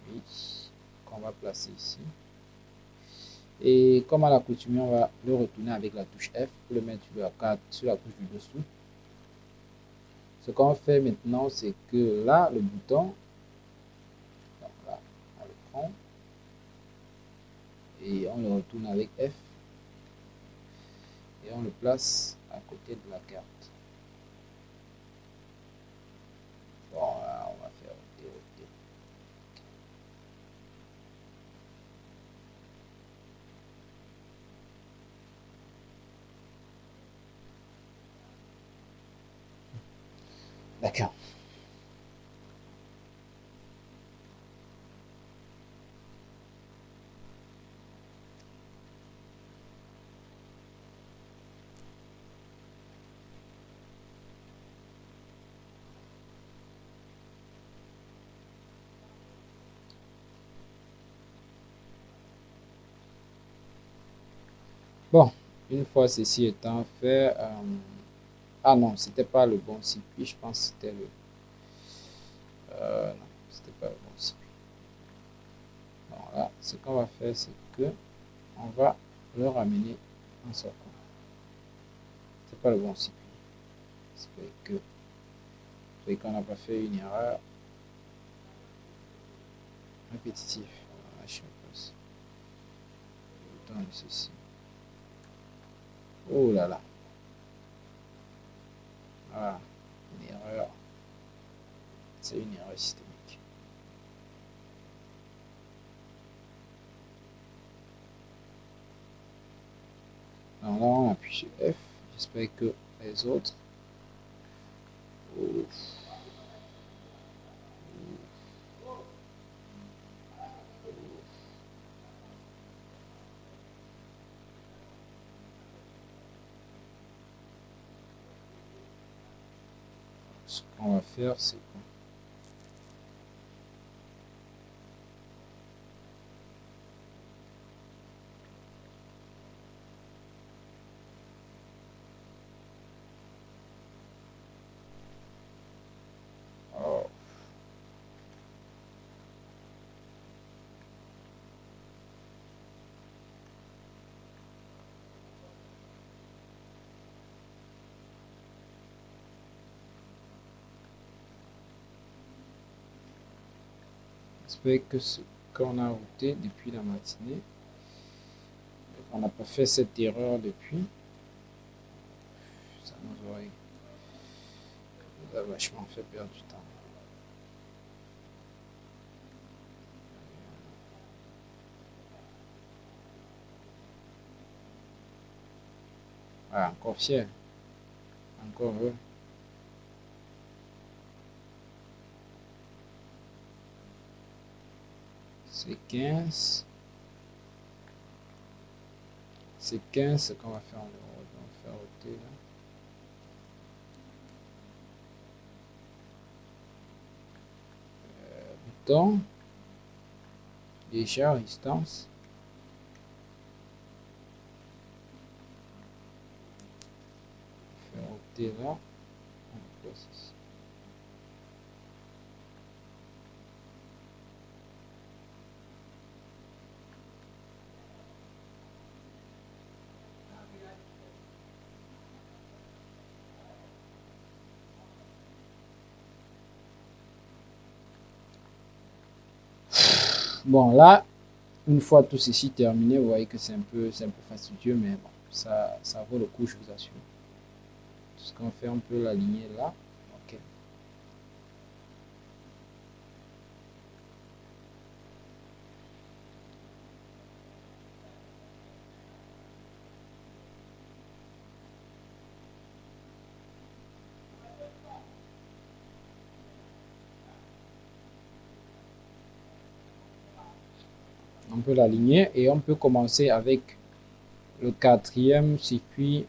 Oui. Qu'on va placer ici. Et comme à l'accoutumée, on va le retourner avec la touche F pour le mettre sur la touche du dessous. Ce qu'on fait maintenant, c'est que là, le bouton, donc là, on le prend et on le retourne avec F et on le place à côté de la carte. Bon, là, on va faire roter. D'accord. Bon, une fois ceci étant fait, ah non, c'était pas le bon circuit, je pense que c'était le, non, c'était pas le bon circuit. Bon, là, ce qu'on va faire, c'est que on va le ramener en sortant. C'est pas le bon circuit. C'est qu'on n'a pas fait une erreur répétitive. Voilà, je sais pas si- autant de ceci. Oh là là. Voilà, une erreur. C'est une erreur systémique. Alors là, on appuie sur F. J'espère que les autres. Oh. Ce qu'on va faire, c'est quoi? Oh. J'espère que ce qu'on a routé depuis la matinée, on n'a pas fait cette erreur depuis. Ça nous a vachement fait perdre du temps. Ah, encore fier. Encore heureux. C'est 15. C'est 15 ce qu'on va faire en euros. On va faire ôter là. Bouton. Déjà, instance. Faire ôter là. On place ici. Bon, là, une fois tout ceci terminé, vous voyez que c'est un peu fastidieux, mais bon, ça vaut le coup, je vous assure. Tout ce qu'on fait, on peut l'aligner là. Ok. On peut l'aligner et on peut commencer avec le quatrième circuit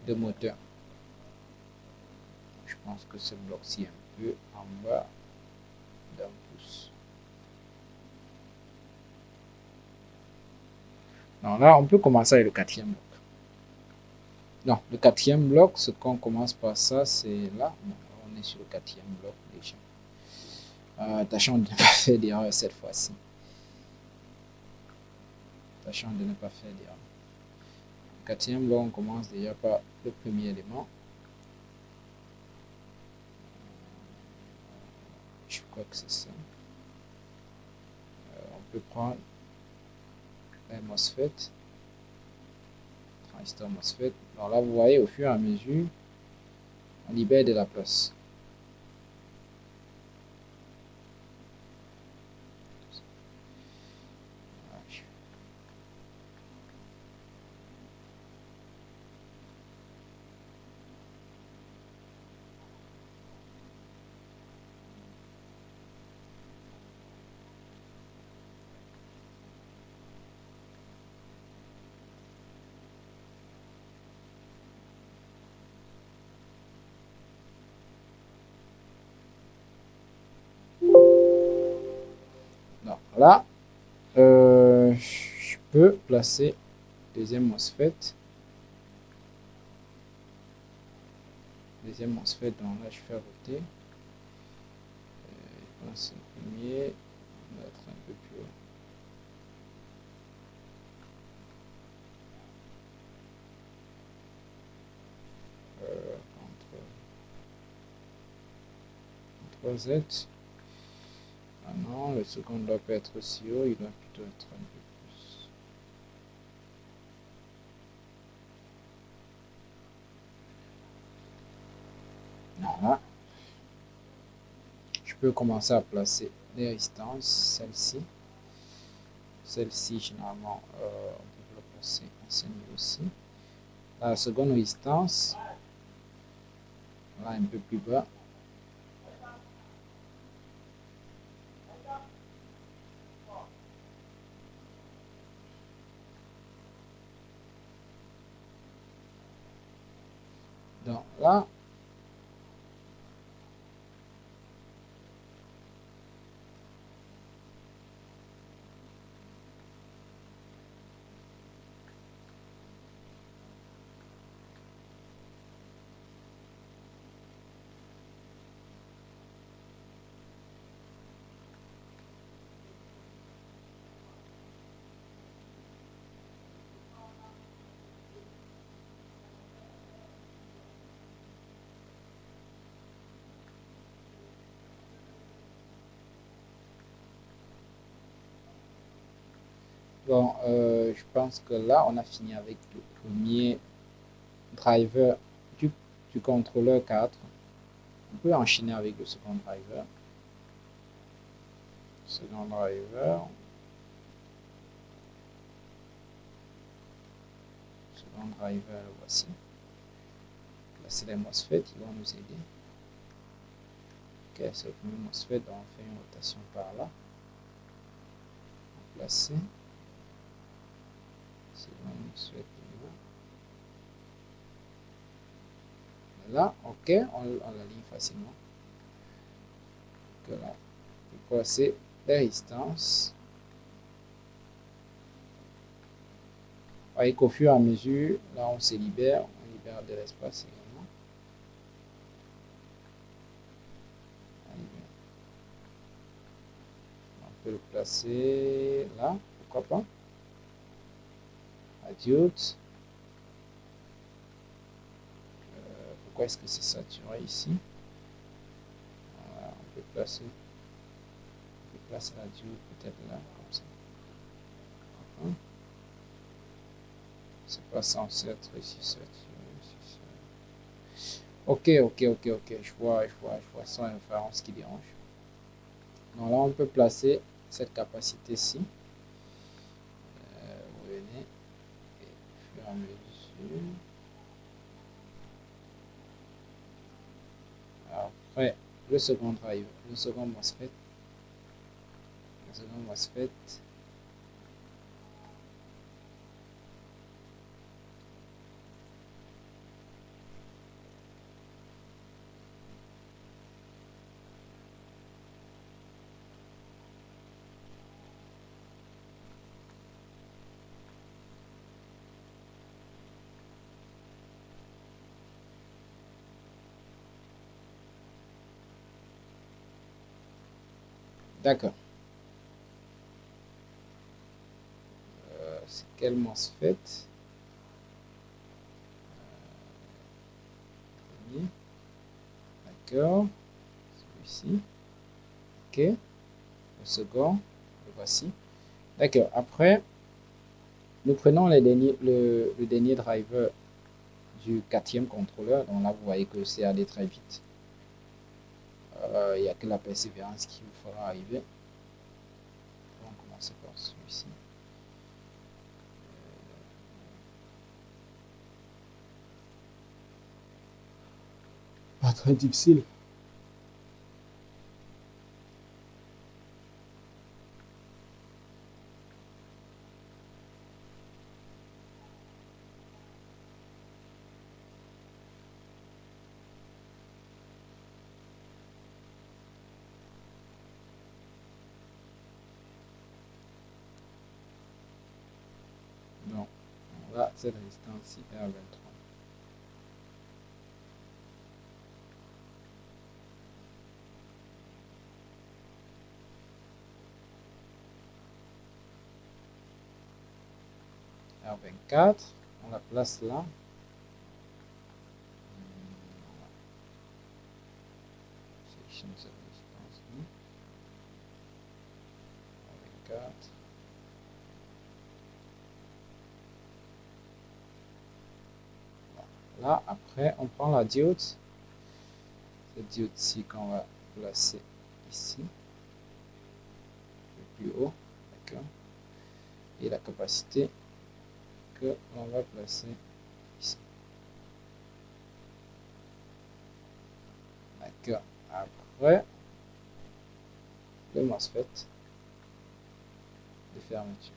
de moteur. Je pense que ce bloc-ci est un peu en bas d'un pouce. Donc là, on peut commencer avec le quatrième bloc. Non, le quatrième bloc, ce qu'on commence par ça, c'est là. Bon, on est sur le quatrième bloc déjà. Tâchons de ne pas faire d'erreur cette fois-ci. Tâchons de ne pas faire d'erreur. Le quatrième bloc, on commence déjà par le premier élément. Je crois que c'est ça. On peut prendre un MOSFET, transistor MOSFET. Alors là, vous voyez, au fur et à mesure, on libère de la place. Donc là, je peux placer deuxième MOSFET. Deuxième MOSFET, donc là je fais roter. Je pense le premier, on va être un peu plus haut. CTRL Z. Ah non, le second doit pas être aussi haut, il doit plutôt être un peu plus. Voilà. Je peux commencer à placer les résistances, celle-ci. Celle-ci, généralement, on peut la placer à ce niveau-ci. La seconde résistance, là un peu plus bas. Donc là, bon, je pense que là, on a fini avec le premier driver du contrôleur 4. On peut enchaîner avec le second driver. Second driver. Second driver, le voici. Là, c'est les MOSFET qui vont nous aider. Ok, c'est le premier MOSFET, donc on fait une rotation par là. Placer. Second MOSFET là. Ok, on l'aligne facilement. Donc là, pourquoi c'est les résistances. Vous voyez qu'au fur et à mesure, là on se libère, on libère de l'espace également. On peut le placer là, pourquoi pas. Diode. Pourquoi est-ce que c'est saturé ici? Voilà, on peut placer la diode peut-être là, comme ça. C'est pas censé être ici saturé. Ok, je vois sans inférence qui dérange. Donc là, on peut placer cette capacité-ci. Vous venez, et au fur et à mesure. Après, le second driver, le second MOSFET. D'accord. C'est quel MOSFET? D'accord. Celui-ci. Ok. Le second. Le voici. D'accord. Après, nous prenons le dernier driver du quatrième contrôleur. Donc là, vous voyez que c'est allé très vite. Il n'y a que la persévérance qui vous fera arriver. On va commencer par celui-ci. Pas très difficile. Là, cette résistance est à 23. R24, on la place là. Sélectionne cette résistance là. R24. Là, après, on prend la diode. Cette diode-ci qu'on va placer ici. Le plus haut. D'accord. Et la capacité que l'on va placer ici. D'accord. Après, le MOSFET de fermeture.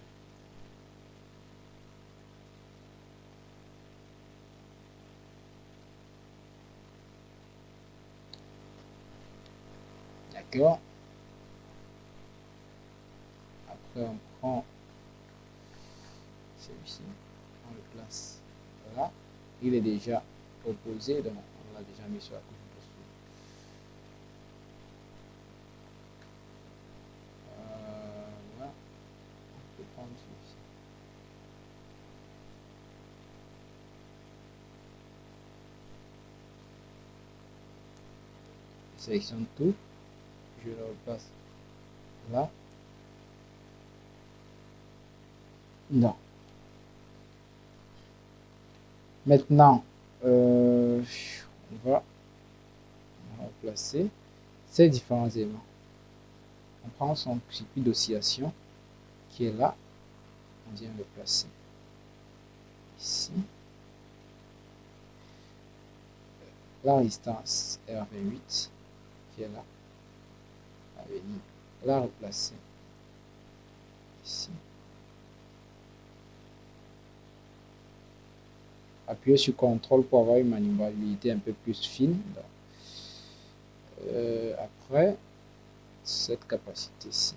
D'accord. Après, on prend celui-ci, on le place là. Il est déjà opposé, donc on l'a déjà mis sur la couche dessous. Là, on peut prendre celui-ci. Je sélectionne tout, je le replace là. Non. Maintenant, on va placer ces différents éléments. On prend son circuit d'oscillation qui est là. On vient le placer ici. La résistance R28 qui est là. On va venir la replacer ici. Appuyez sur CTRL pour avoir une maniabilité un peu plus fine. Après, cette capacité-ci,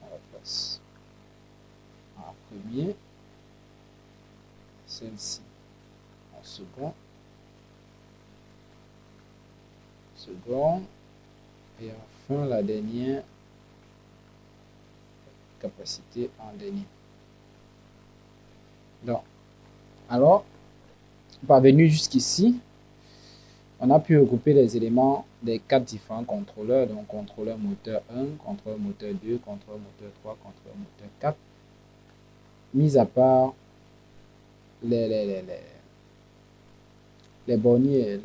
on la place en premier, celle-ci en second, et enfin la dernière capacité en dernier. Donc, alors, parvenu jusqu'ici, on a pu regrouper les éléments des 4 différents contrôleurs, donc contrôleur moteur 1, contrôleur moteur 2, contrôleur moteur 3, contrôleur moteur 4, mis à part les borniers,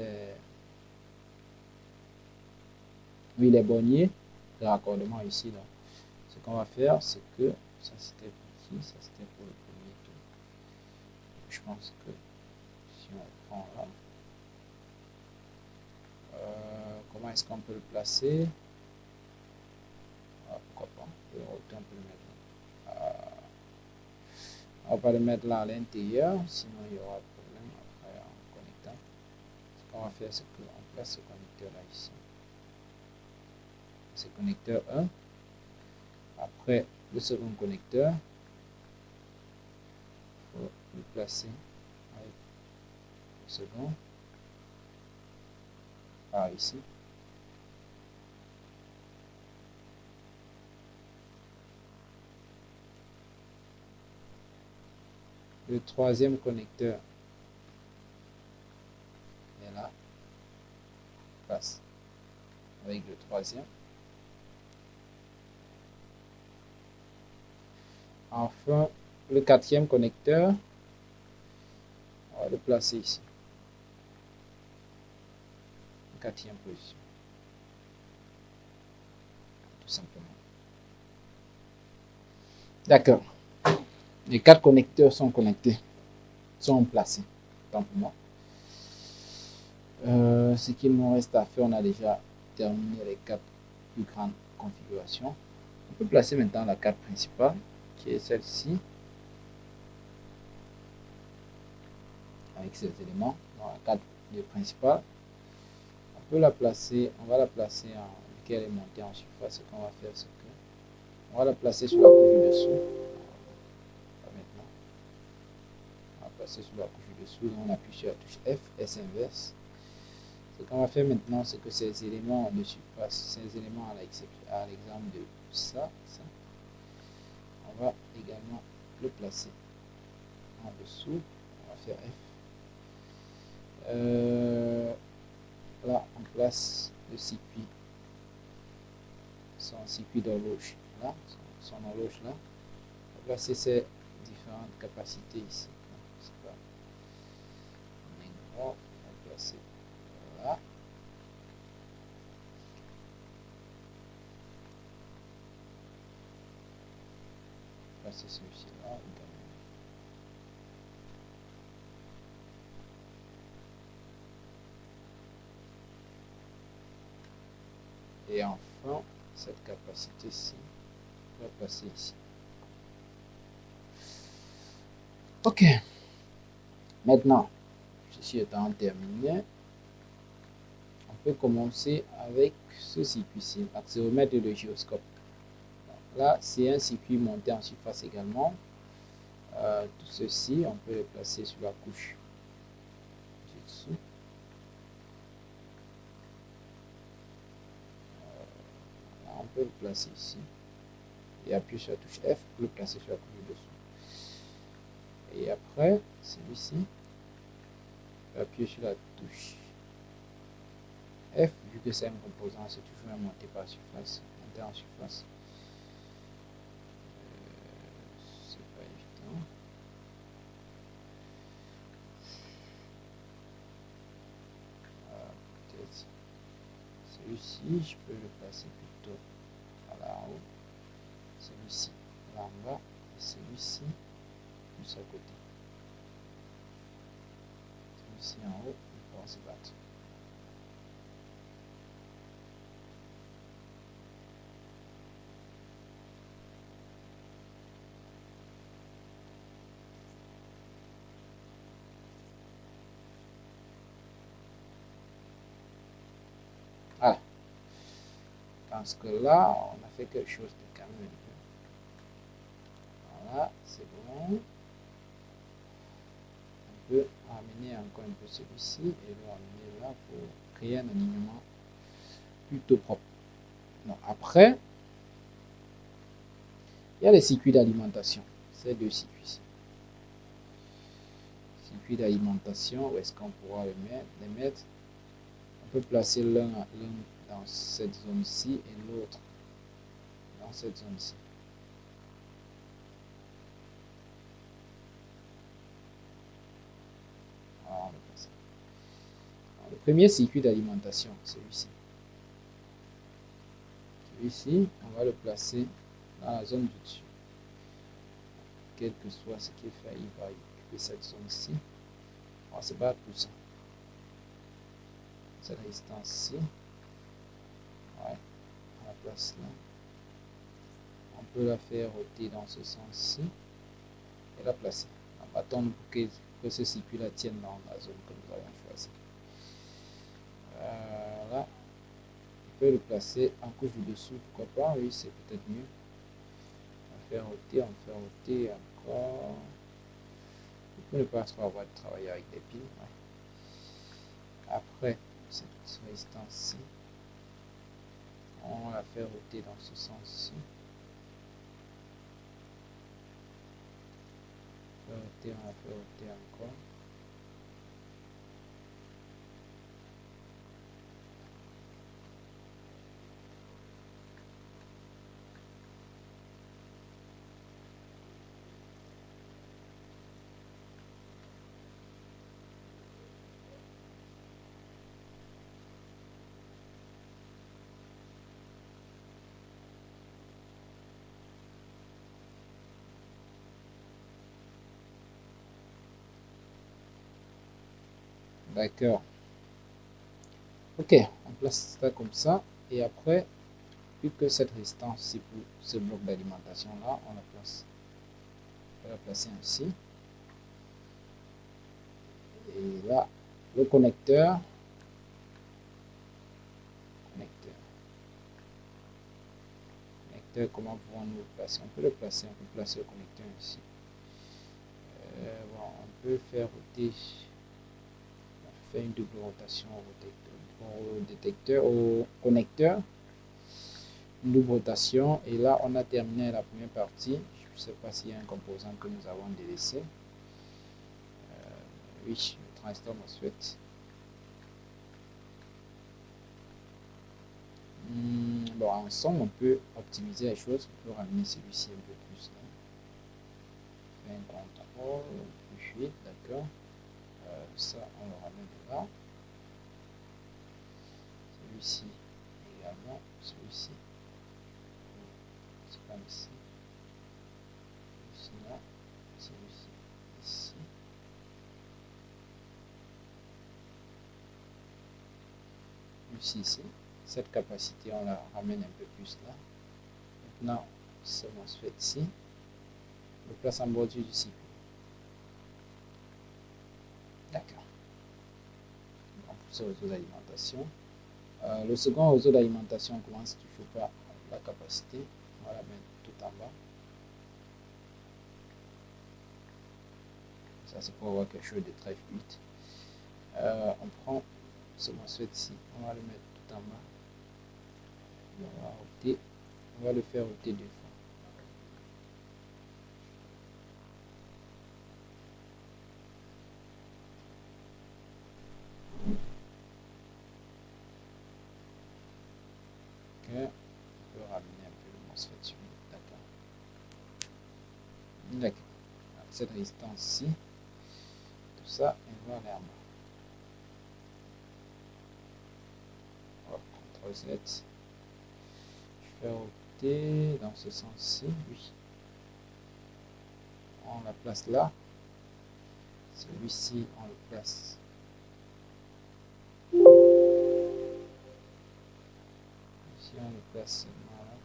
les borniers de raccordement ici. Donc, ce qu'on va faire, c'est que ça c'était pour ici, ça c'était pour le premier tour. Je pense que si on prend là, comment est-ce qu'on peut le placer? Pourquoi pas? On peut le mettre là. On va pas le mettre là à l'intérieur, sinon il y aura un problème après en connectant. Ce qu'on va faire, c'est qu'on place ce connecteur là ici. C'est connecteur 1. Après le second connecteur, il faut le placer avec le second par ici. Le troisième connecteur est là, passe avec le troisième. Enfin, le quatrième connecteur, on va le placer ici. Quatrième position. Tout simplement. D'accord. Les 4 connecteurs sont connectés, sont placés. Tant pour moi. Ce qu'il nous reste à faire, on a déjà terminé les 4 plus grandes configurations. On peut placer maintenant la carte principale, qui est celle-ci, avec ces éléments. Dans la carte principale, on peut la placer, on va la placer en lequel est montée en surface. Ce qu'on va faire, c'est que on va la placer sur la couche du dessous. Maintenant, on va placer sur la couche du dessous. Donc on appuie sur la touche F, S inverse. Ce qu'on va faire maintenant, c'est que ces éléments de surface, ces éléments à l'exemple de ça, on va également le placer en dessous. On va faire F. Là, on place le circuit, son circuit d'horloge là, son horloge là. On va placer ces différentes capacités ici. Pas, on va placer là. Placer celui-ci là également. Et enfin, cette capacité-ci, on va passer ici. Ok. Maintenant, ceci étant terminé, on peut commencer avec ce circuit-ci, l'accéléromètre et le gyroscope. Là, c'est un circuit monté en surface également. Tout ceci, on peut le placer sur la couche du dessous. On peut le placer ici et appuyer sur la touche F pour le placer sur la couche du dessous. Et après, celui-ci, appuyer sur la touche F, vu que c'est un composant, c'est toujours un monté par surface, monté en surface. C'est pas évident. Peut-être celui-ci, je peux le placer plutôt là en haut. Celui-ci là en bas et celui-ci plus à côté. Celui-ci en haut, il pourra se battre. Voilà. Je pense que là, on a fait quelque chose de quand même. Voilà, c'est bon. On peut ramener encore un peu celui-ci et le ramener là pour créer un alignement plutôt propre. Donc, après, il y a les circuits d'alimentation. Ces deux circuits-ci. Circuit d'alimentation, où est-ce qu'on pourra les mettre? On peut placer l'un dans cette zone-ci et l'autre dans cette zone-ci. Voilà, le premier circuit d'alimentation, celui-ci. Celui-ci, on va le placer dans la zone du dessus. Quel que soit ce qui est fait, il va occuper cette zone-ci. On va se battre pour ça. Cette résistance-ci. Ouais, on la place là. On peut la faire roter dans ce sens-ci et la placer. On va attendre pour que ce circuit-là tienne dans la zone que nous avons choisie. Là, on peut le placer en couche du dessous, pourquoi pas, oui, c'est peut-être mieux. On fait roter encore. On peut ne pas trop avoir de travailler avec des piles. Ouais. Après cette résistance-ci, on la fait roter dans ce sens-ci. On la fait roter encore. D'accord. Ok, on place ça comme ça. Et après, vu que cette résistance ici pour ce bloc d'alimentation là, on la place. On va la placer ainsi. Et là, le connecteur. Comment pouvons-nous le placer? On peut le placer, on peut placer le connecteur ici. Bon, on peut faire roter, on fait une double rotation au détecteur, au connecteur, une double rotation, et là on a terminé la première partie. Je ne sais pas s'il y a un composant que nous avons délaissé. Oui, le transistor MOSFET. Bon, en somme, on peut optimiser les choses. On peut ramener celui-ci un peu plus là. Faire un contrôle plus vite, d'accord. Ça, on le ramène là. Celui-ci également. Celui-ci. C'est pas ici. Celui-ci là. Celui-ci ici. Celui-ci ici. Cette capacité, on la ramène un peu plus là. Maintenant, ce MOSFET ici. Le place en bordure du circuit. D'accord. Donc, pour ce réseau d'alimentation. Le second réseau d'alimentation commence toujours par la capacité. On va la mettre tout en bas. Ça, c'est pour avoir quelque chose de très fluide. On prend ce MOSFET ici. On va le mettre tout en bas. On va le faire ôter 2 fois. Ok. On peut ramener un peu le MOSFET sur lui. D'accord. D'accord. Cette résistance ici. Tout ça, on va aller en bas. Hop, CTRL Z. Je fais ôter dans ce sens-ci. Oui. On la place là. Celui-ci, on le place. Ici, on le place seulement là.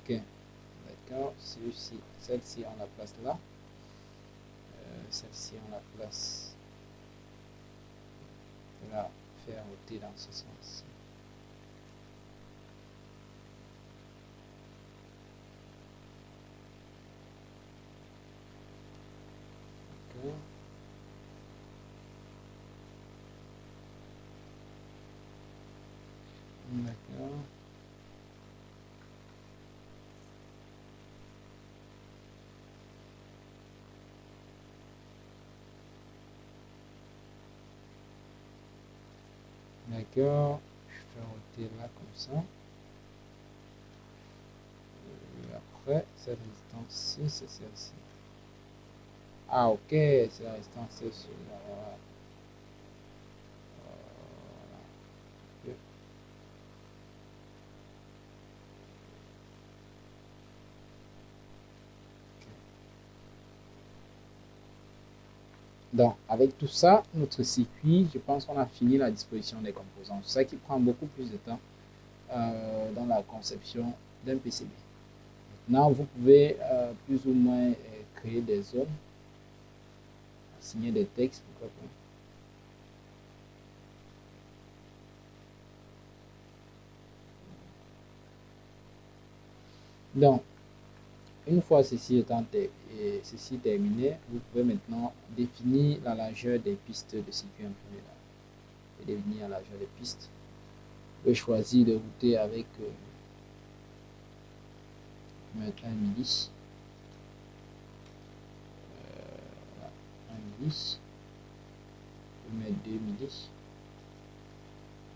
Ok, d'accord. Celui-ci, celle-ci, on la place là. Celle-ci, on la place là. Faire ôter dans ce sens. D'accord. D'accord. D'accord. Je fais ôter là comme ça. Et après, cette résistance-ci, c'est celle-ci. Ah, ok, c'est la résistance, c'est celui-là. Voilà. Voilà. Donc, avec tout ça, notre circuit, je pense qu'on a fini la disposition des composants. C'est ça qui prend beaucoup plus de temps dans la conception d'un PCB. Maintenant, vous pouvez plus ou moins créer des zones, signer des textes, pourquoi pas. Donc, une fois ceci terminé, vous pouvez maintenant définir la largeur des pistes de circuit imprimé là. Et définir la largeur des pistes. Vous pouvez choisir de router avec 1 milli. 1 milli. Vous pouvez mettre 2 milli.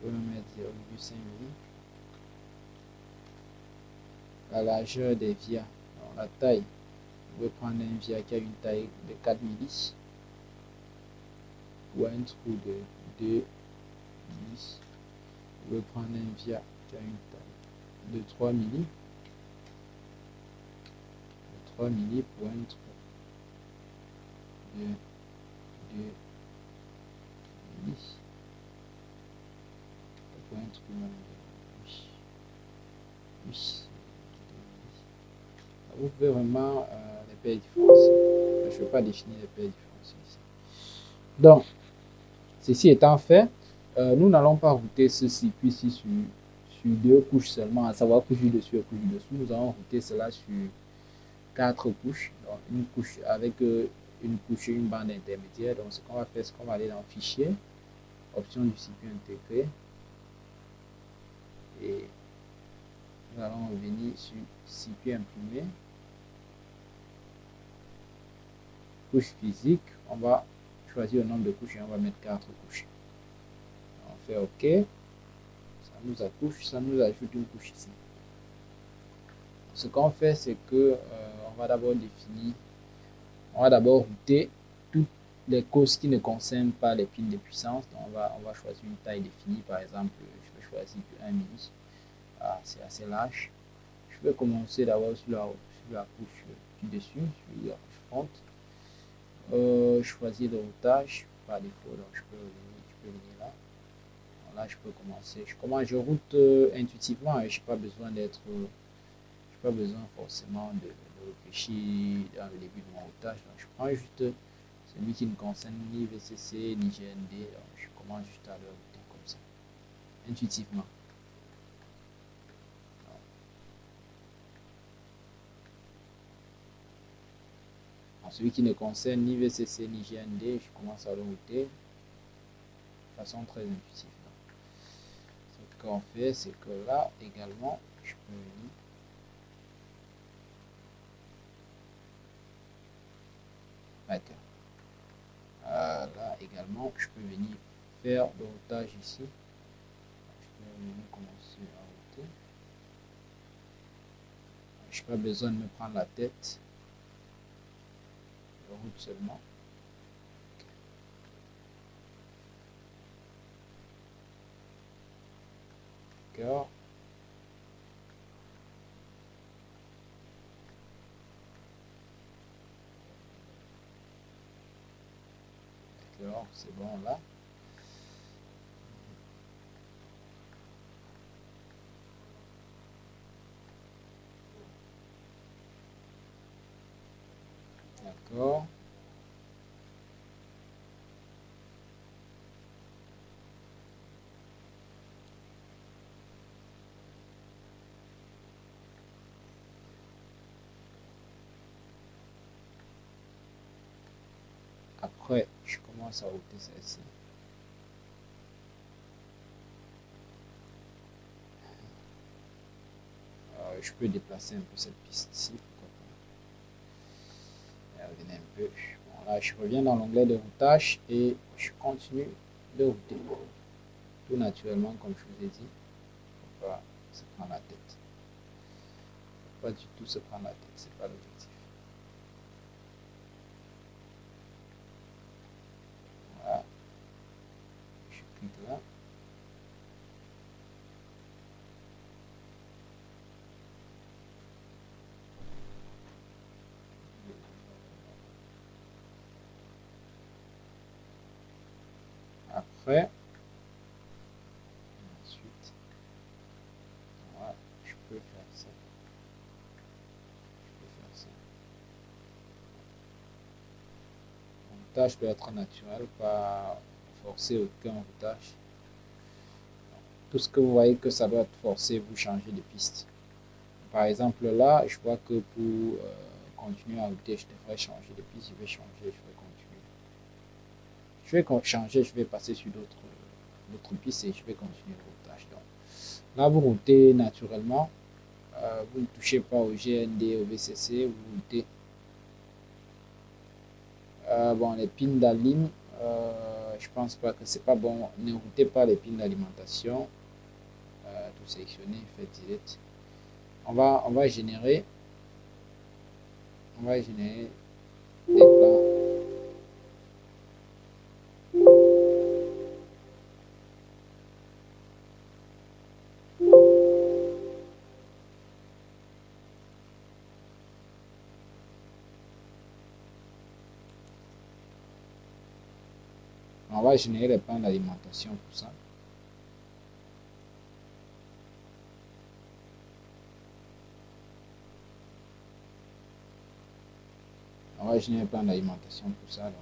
Vous pouvez mettre 0,5 milli. La largeur des vias, alors la taille. Vous pouvez prendre un via qui a une taille de 4 milli. Ou un trou de 2 milli. Vous pouvez prendre un via qui a une taille de 3 milli. 3 milli pour un trou de 2 milli. Pour un trou même de 8. Oui. Vous pouvez vraiment les faire différencier. je ne vais pas définir les paires différentielles ici. Donc, ceci étant fait, nous n'allons pas router ce circuit-ci sur deux couches seulement, à savoir couche du dessus et couche du dessous. Nous allons router cela sur 4 couches. Donc, une couche avec une couche et une bande intermédiaire. Donc, ce qu'on va faire, c'est qu'on va aller dans Fichier, Option du circuit intégré. Et nous allons revenir sur circuit imprimé. Couche physique, on va choisir le nombre de couches et on va mettre 4 couches. On fait OK. Ça nous ajoute une couche ici. Ce qu'on fait, c'est que on va d'abord router toutes les causes qui ne concernent pas les pins de puissance. Donc on va choisir une taille définie. Par exemple, je vais choisir 1 milli. Ah, c'est assez large. Je vais commencer d'abord sur la couche du dessus, sur la couche front. Choisir le routage par défaut. Donc je peux venir là. Donc là, je peux commencer. Je route intuitivement. Je n'ai pas besoin forcément de réfléchir dans le début de mon routage. Donc je prends juste celui qui ne concerne ni VCC ni GND. Donc je commence juste à le router comme ça, intuitivement. Donc, celui qui ne concerne ni VCC ni GND, je commence à le router de façon très intuitive. Ce qu'on fait, c'est que là également, je peux venir là également, je peux venir faire le routage ici. Je peux venir commencer à router. Je n'ai pas besoin de me prendre la tête. Je route seulement. D'accord. D'accord, c'est bon là. D'accord. Après, je commence à router celle-ci. Je peux déplacer un peu cette piste-ci. Revenez un peu. Bon, là, je reviens dans l'onglet de routage et je continue de router. Tout naturellement, comme je vous ai dit. Il ne faut pas se prendre la tête. Il ne faut pas du tout se prendre la tête. Ce n'est pas l'objectif. Voilà. Je clique là. Après, ensuite, voilà, je peux faire ça. Le routage doit être naturel, pas forcer aucun routage. Tout ce que vous voyez que ça doit être forcé, vous changez de piste. Par exemple, là, je vois que pour continuer à router, je devrais changer de piste. Je vais changer, je vais continuer. Je vais changer, je vais passer sur d'autres pistes et je vais continuer le routage. Donc, là, vous routez naturellement. Vous ne touchez pas au GND, au VCC, vous routez. Bon, les pins d'alim, je pense pas que c'est pas bon. Ne routez pas les pins d'alimentation. Tout sélectionner, faites delete. On va générer des plans. On va générer les plans d'alimentation pour ça. On On va générer un plan d'alimentation pour ça. Donc,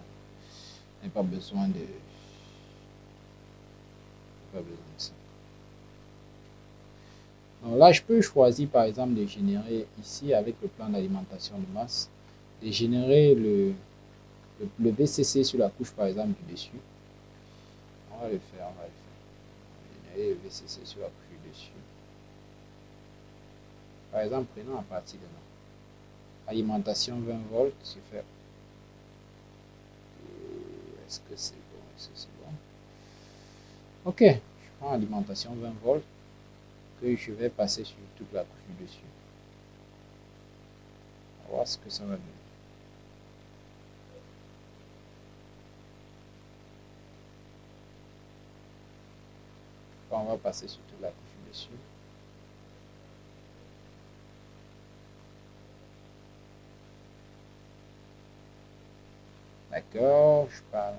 on n'a pas besoin de... Pas besoin de ça. Donc là, je peux choisir par exemple de générer ici avec le plan d'alimentation de masse, de générer le VCC sur la couche par exemple du dessus. On va le faire, on va le faire. Générer le VCC sur la couche du dessus. Par exemple, prenons à partir de là. Alimentation 20 volts, c'est fait. Est-ce que c'est bon? Est-ce que c'est bon? Ok, je prends alimentation 20 volts que je vais passer sur toute la couche du dessus. On va voir ce que ça va donner. On va passer sur toute la couche du dessus. D'accord, je parle.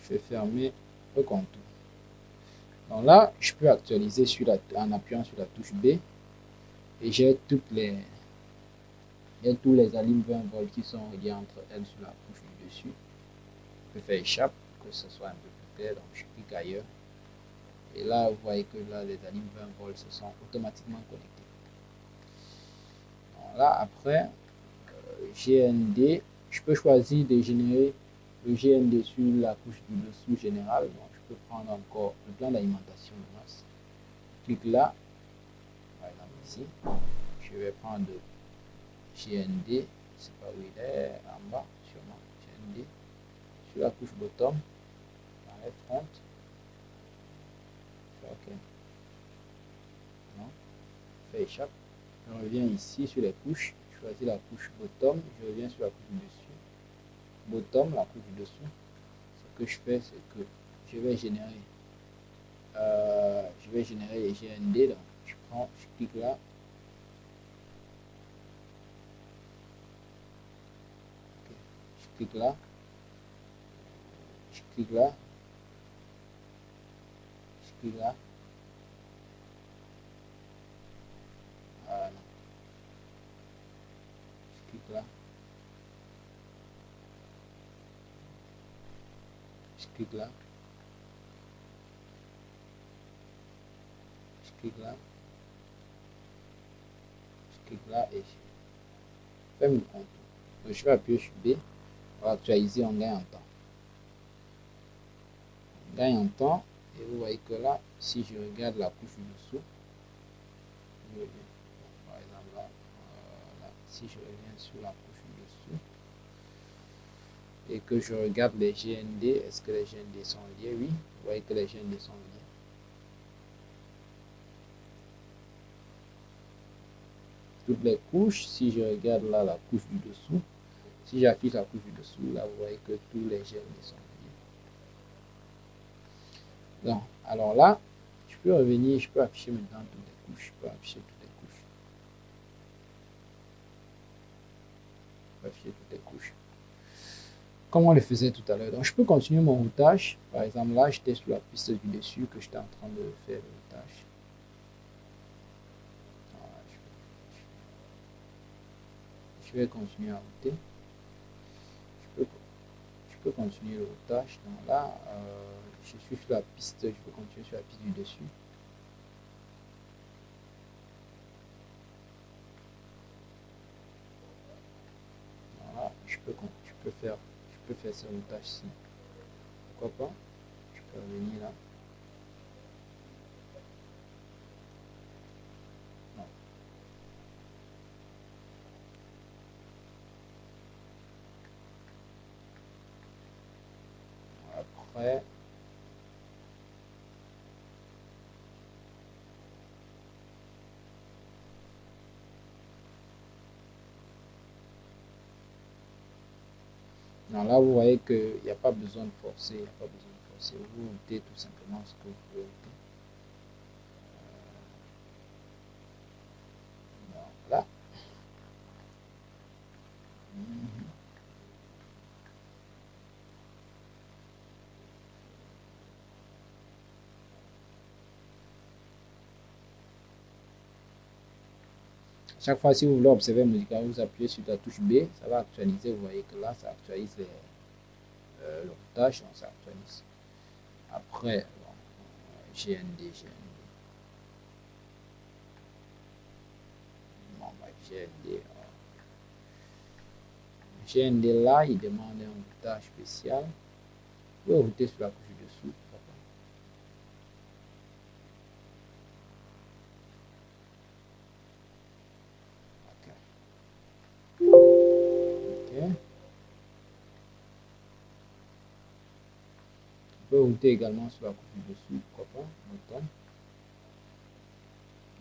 Je vais fermer le contour. Donc là, je peux actualiser en appuyant sur la touche B et j'ai tous les alignes 20 volts qui sont reliés entre elles sur la couche du dessus. Je peux faire échappe pour que ce soit un peu plus clair, donc je clique ailleurs. Et là, vous voyez que là, les alignes 20 volts se sont automatiquement connectées. Donc là, après, GND, je peux choisir de générer le GND sur la couche du dessous générale. Donc, je peux prendre encore le plan d'alimentation de masse. Je clique là, par exemple ici. Je vais prendre GND, je ne sais pas où il est, en bas, sûrement, GND, sur la couche bottom, dans les front. OK. Non, fait échappe. Je reviens ici sur les couches, je choisis la couche bottom, je reviens sur la couche du dessus. Bottom, la couche du dessous. Ce que je fais, c'est que je vais générer les GND. Donc, je clique là. Okay. Je clique là. Je clique là. Je clique là. Voilà. Je clique là. Je clique là. Je clique là. Je clique là et je fais mon contour. Donc, je vais appuyer sur B. On va actualiser, on gagne en temps. On gagne en temps. Et vous voyez que là, si je regarde la couche du dessous, par exemple là, si je reviens sur la couche du dessous et que je regarde les GND, est-ce que les GND sont liés? Oui, vous voyez que les GND sont liés. Toutes les couches, si je regarde là la couche du dessous, si j'affiche la couche du dessous, là vous voyez que tous les GND sont liés. Donc, alors là, je peux revenir, je peux afficher maintenant toutes les couches, je peux afficher toutes les couches. Je peux afficher toutes les couches. Comme on le faisait tout à l'heure. Donc, je peux continuer mon routage. Par exemple, là, j'étais sur la piste du dessus que j'étais en train de faire le routage. Voilà, je vais continuer à router. Je peux continuer le routage. Donc là, je suis sur la piste, je peux continuer sur la piste du dessus. Voilà, je peux faire ce routage-ci. Pourquoi pas? Je peux revenir là. Non. Après, non, là, vous voyez qu'il n'y a pas besoin de forcer. Il n'y a pas besoin de forcer. Vous routez tout simplement ce que vous pouvez router. Là. Chaque fois, si vous voulez observer musical, vous appuyez sur la touche B, ça va actualiser. Vous voyez que là, ça actualise le routage, donc ça actualise. Après, bon, GND. Bon, bah, GND là, il demande un routage spécial. Vous pouvez router sur la couche dessous. Ok. Vous pouvez router également sur la couche dessous. Pourquoi pas? Bouton.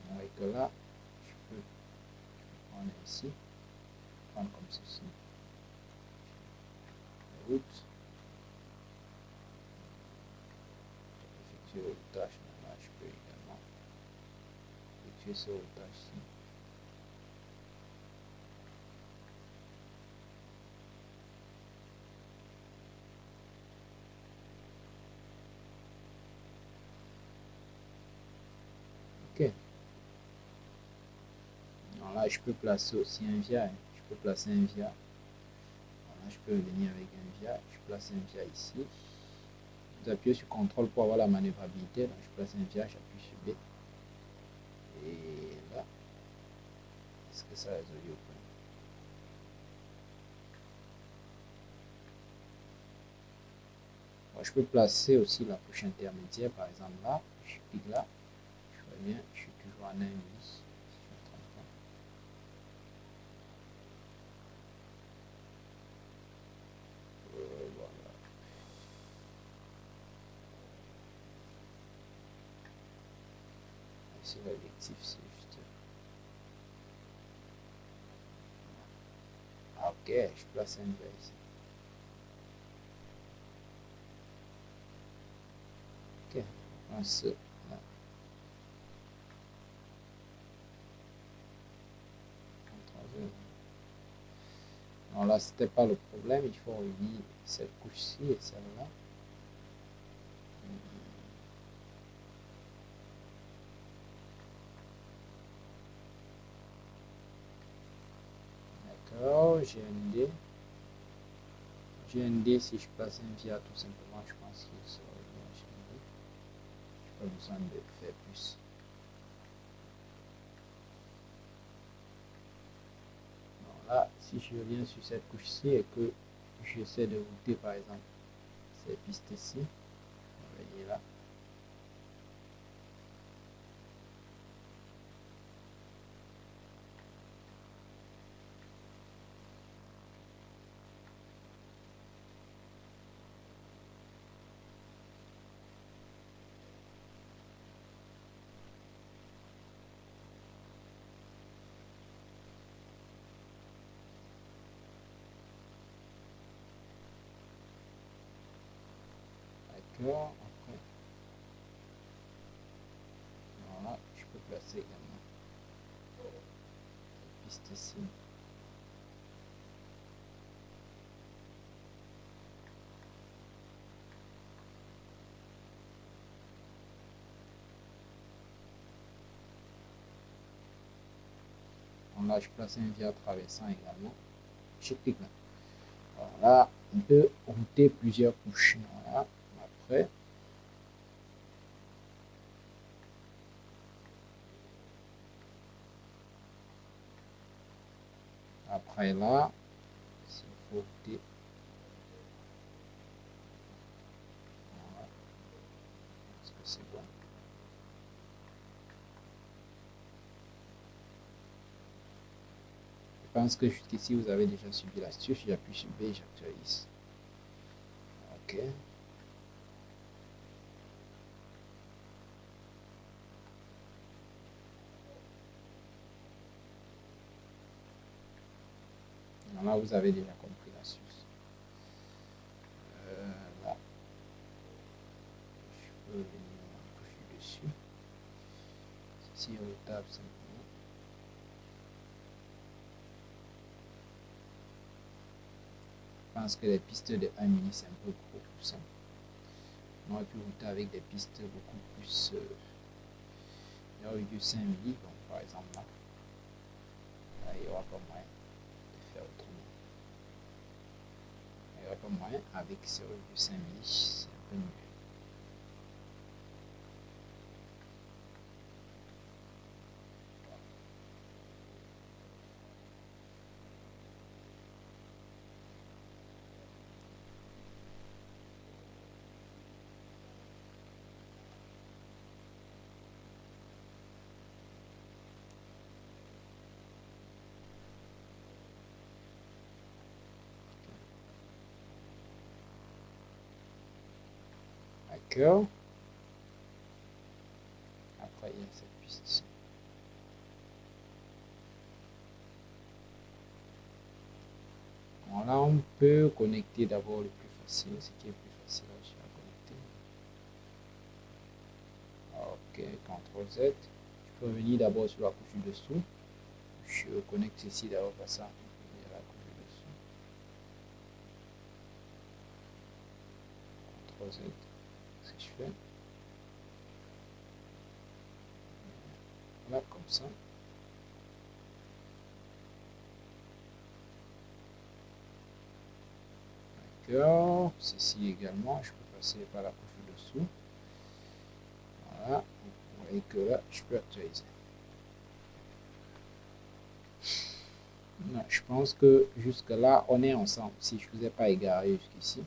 Vous voyez que là, je peux prendre ici. Prendre comme ceci. Route. Effectuer le routage. Là, je peux également effectuer ce routage-ci. Ok. Alors là, je peux placer aussi un via. Je peux placer un via. Là, je peux venir avec un via. Je place un via ici. Vous appuyez sur CTRL pour avoir la manœuvrabilité. Donc, je place un via, j'appuie sur B. Et là, est-ce que ça a résolu le problème? Bon, je peux placer aussi la couche intermédiaire, par exemple là. Je clique là. Je reviens. Je suis toujours en 1,8. Voilà. Ici, l'objectif, c'est juste. Ah, ok, je place un via ici. Ok, on se. Là. Non, là, c'était pas le problème. Il faut relier cette couche-ci et celle-là. D'accord, GND. GND, si je place un via tout simplement, je pense qu'il sera bien GND. Je n'ai pas besoin de faire plus. Donc là, si je reviens sur cette couche-ci et que j'essaie de router par exemple ces pistes-ci, vous voyez là. D'accord, après, voilà, je peux placer également cette piste-ci. Donc là, je place un via traversant également. Je clique là. Voilà, on peut router plusieurs couches. Voilà, après. Après là, il faut router. Voilà, est-ce que c'est bon? Je pense que jusqu'ici, vous avez déjà suivi l'astuce. J'appuie sur B, j'actualise. Ok. Là, vous avez déjà compris l'astuce. Là, je peux venir toucher dessus. Si on tape simplement. Je pense que les pistes de 1 milli, c'est un peu trop pour ça. On aurait pu router avec des pistes beaucoup plus 0,5 milli, donc par exemple là. pas moyen de faire autrement. Il n'y aura pas moyen avec 0,5 milli, c'est un peu mieux. D'accord. Après, il y a cette piste. Bon, là, on peut connecter d'abord le plus facile, ce qui est plus facile à connecter. Ok, CTRL Z. Je peux revenir d'abord sur la couche du dessous. Je connecte ici d'abord par ça. Il y a la couche du dessous. CTRL Z. Ce que je fais. Là, comme ça. D'accord. Ceci également, je peux passer par la couche du dessous. Voilà. Vous voyez que là, je peux actualiser. Non, je pense que jusque là, on est ensemble. Si je ne vous ai pas égaré jusqu'ici.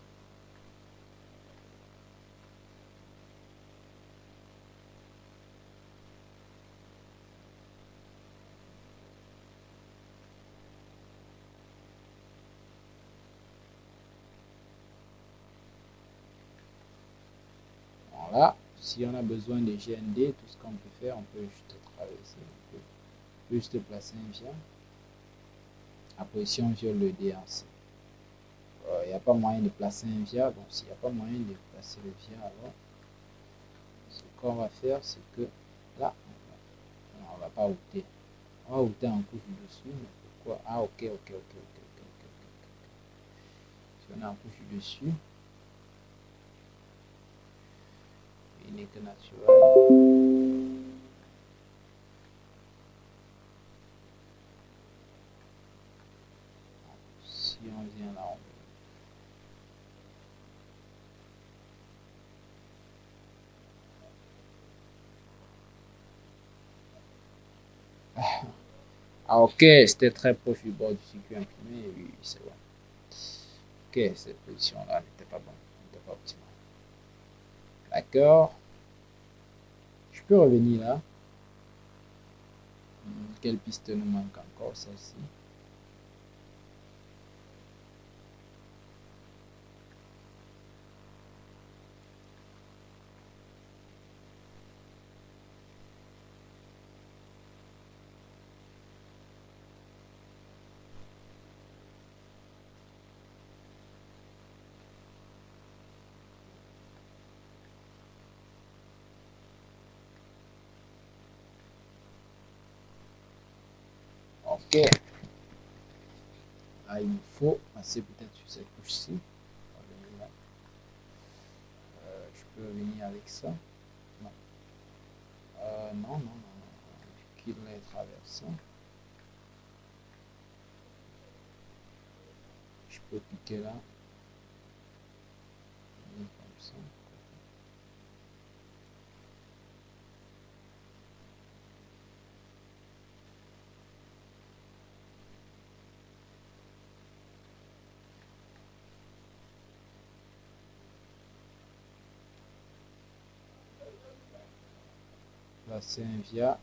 Voilà. Si on a besoin de GND, tout ce qu'on peut faire, on peut juste traverser. On peut juste placer un via. Après, si on viole le D en C. Il n'y a pas moyen de placer un via. Bon, s'il n'y a pas moyen de placer le via, alors ce qu'on va faire, c'est que là, on ne va pas outer. On va outer en couche dessous. Mais pourquoi? Ah, ok. Si on est en couche dessus, il n'est que naturel. Si on vient là, ah, ok, c'était très proche du bord du circuit imprimé. Oui, c'est vrai. Ok, cette position-là n'était pas bonne, n'était pas optimale. D'accord. Je peux revenir là. Quelle piste nous manque encore? Celle-ci. Ok. Là, il faut passer peut-être sur cette couche-ci. Je peux revenir avec ça. Non. Non. Qu'il est traversant. Je peux cliquer là. Comme ça. Placer un via.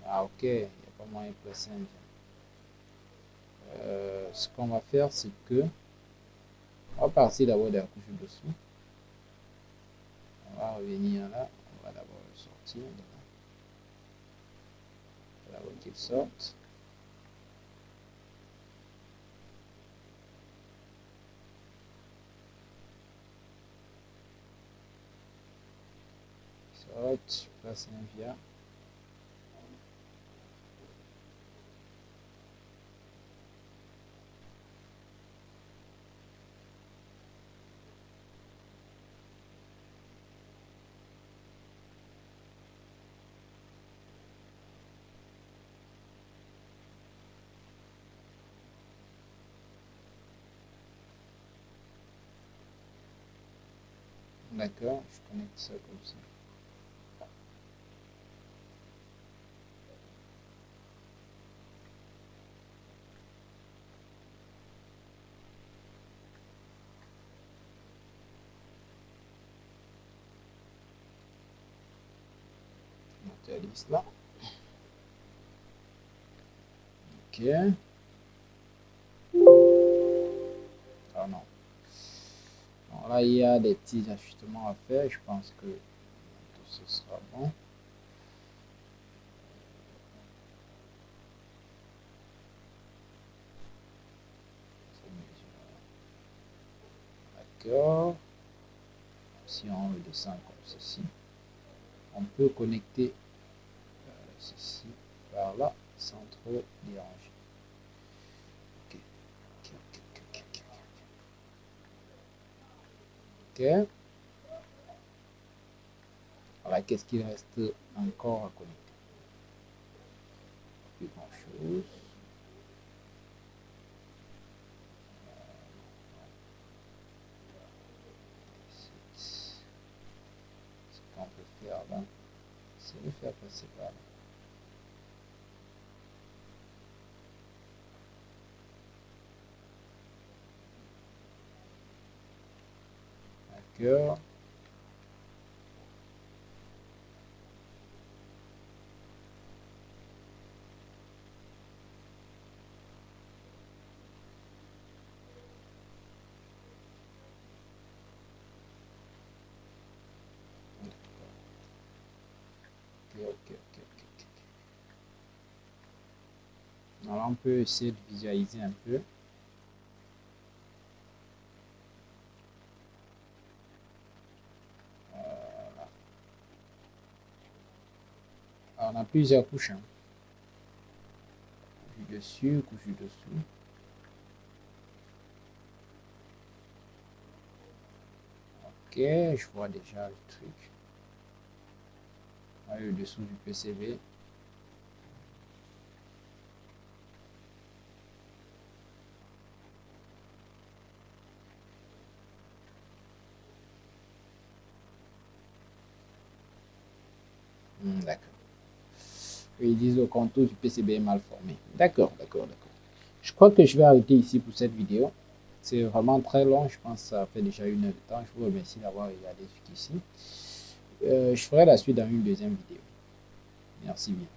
Ah, ok. Il n'y a pas moyen de placer un via. Ce qu'on va faire, c'est que on va partir d'abord de la couche dessous. On va revenir là. On va d'abord le sortir. On va d'abord qu'il sorte. Sorte. Place un via. D'accord, je connecte ça comme ça. On actualise là. Ok. Ah non. Alors là, il y a des petits ajustements à faire. Je pense que tout ce sera bon. D'accord. Si on le descend comme ceci, on peut connecter ceci par là sans trop déranger. Ok. Ok. Voilà, qu'est-ce qu'il reste encore à connecter? Plus grand chose. Ce qu'on peut faire là, c'est le faire passer par là. D'accord. Ok. Alors on peut essayer de visualiser un peu. Alors, on a plusieurs couches. Hein. Couche dessus, couche dessous. Ok, je vois déjà le truc. Ah, le dessous du PCB. D'accord. Ils disent le contour du PCB est mal formé. D'accord. Je crois que je vais arrêter ici pour cette vidéo. C'est vraiment très long. Je pense que ça fait déjà 1 heure de temps. Je vous remercie d'avoir regardé jusqu'ici. Je ferai la suite dans une deuxième vidéo. Merci bien.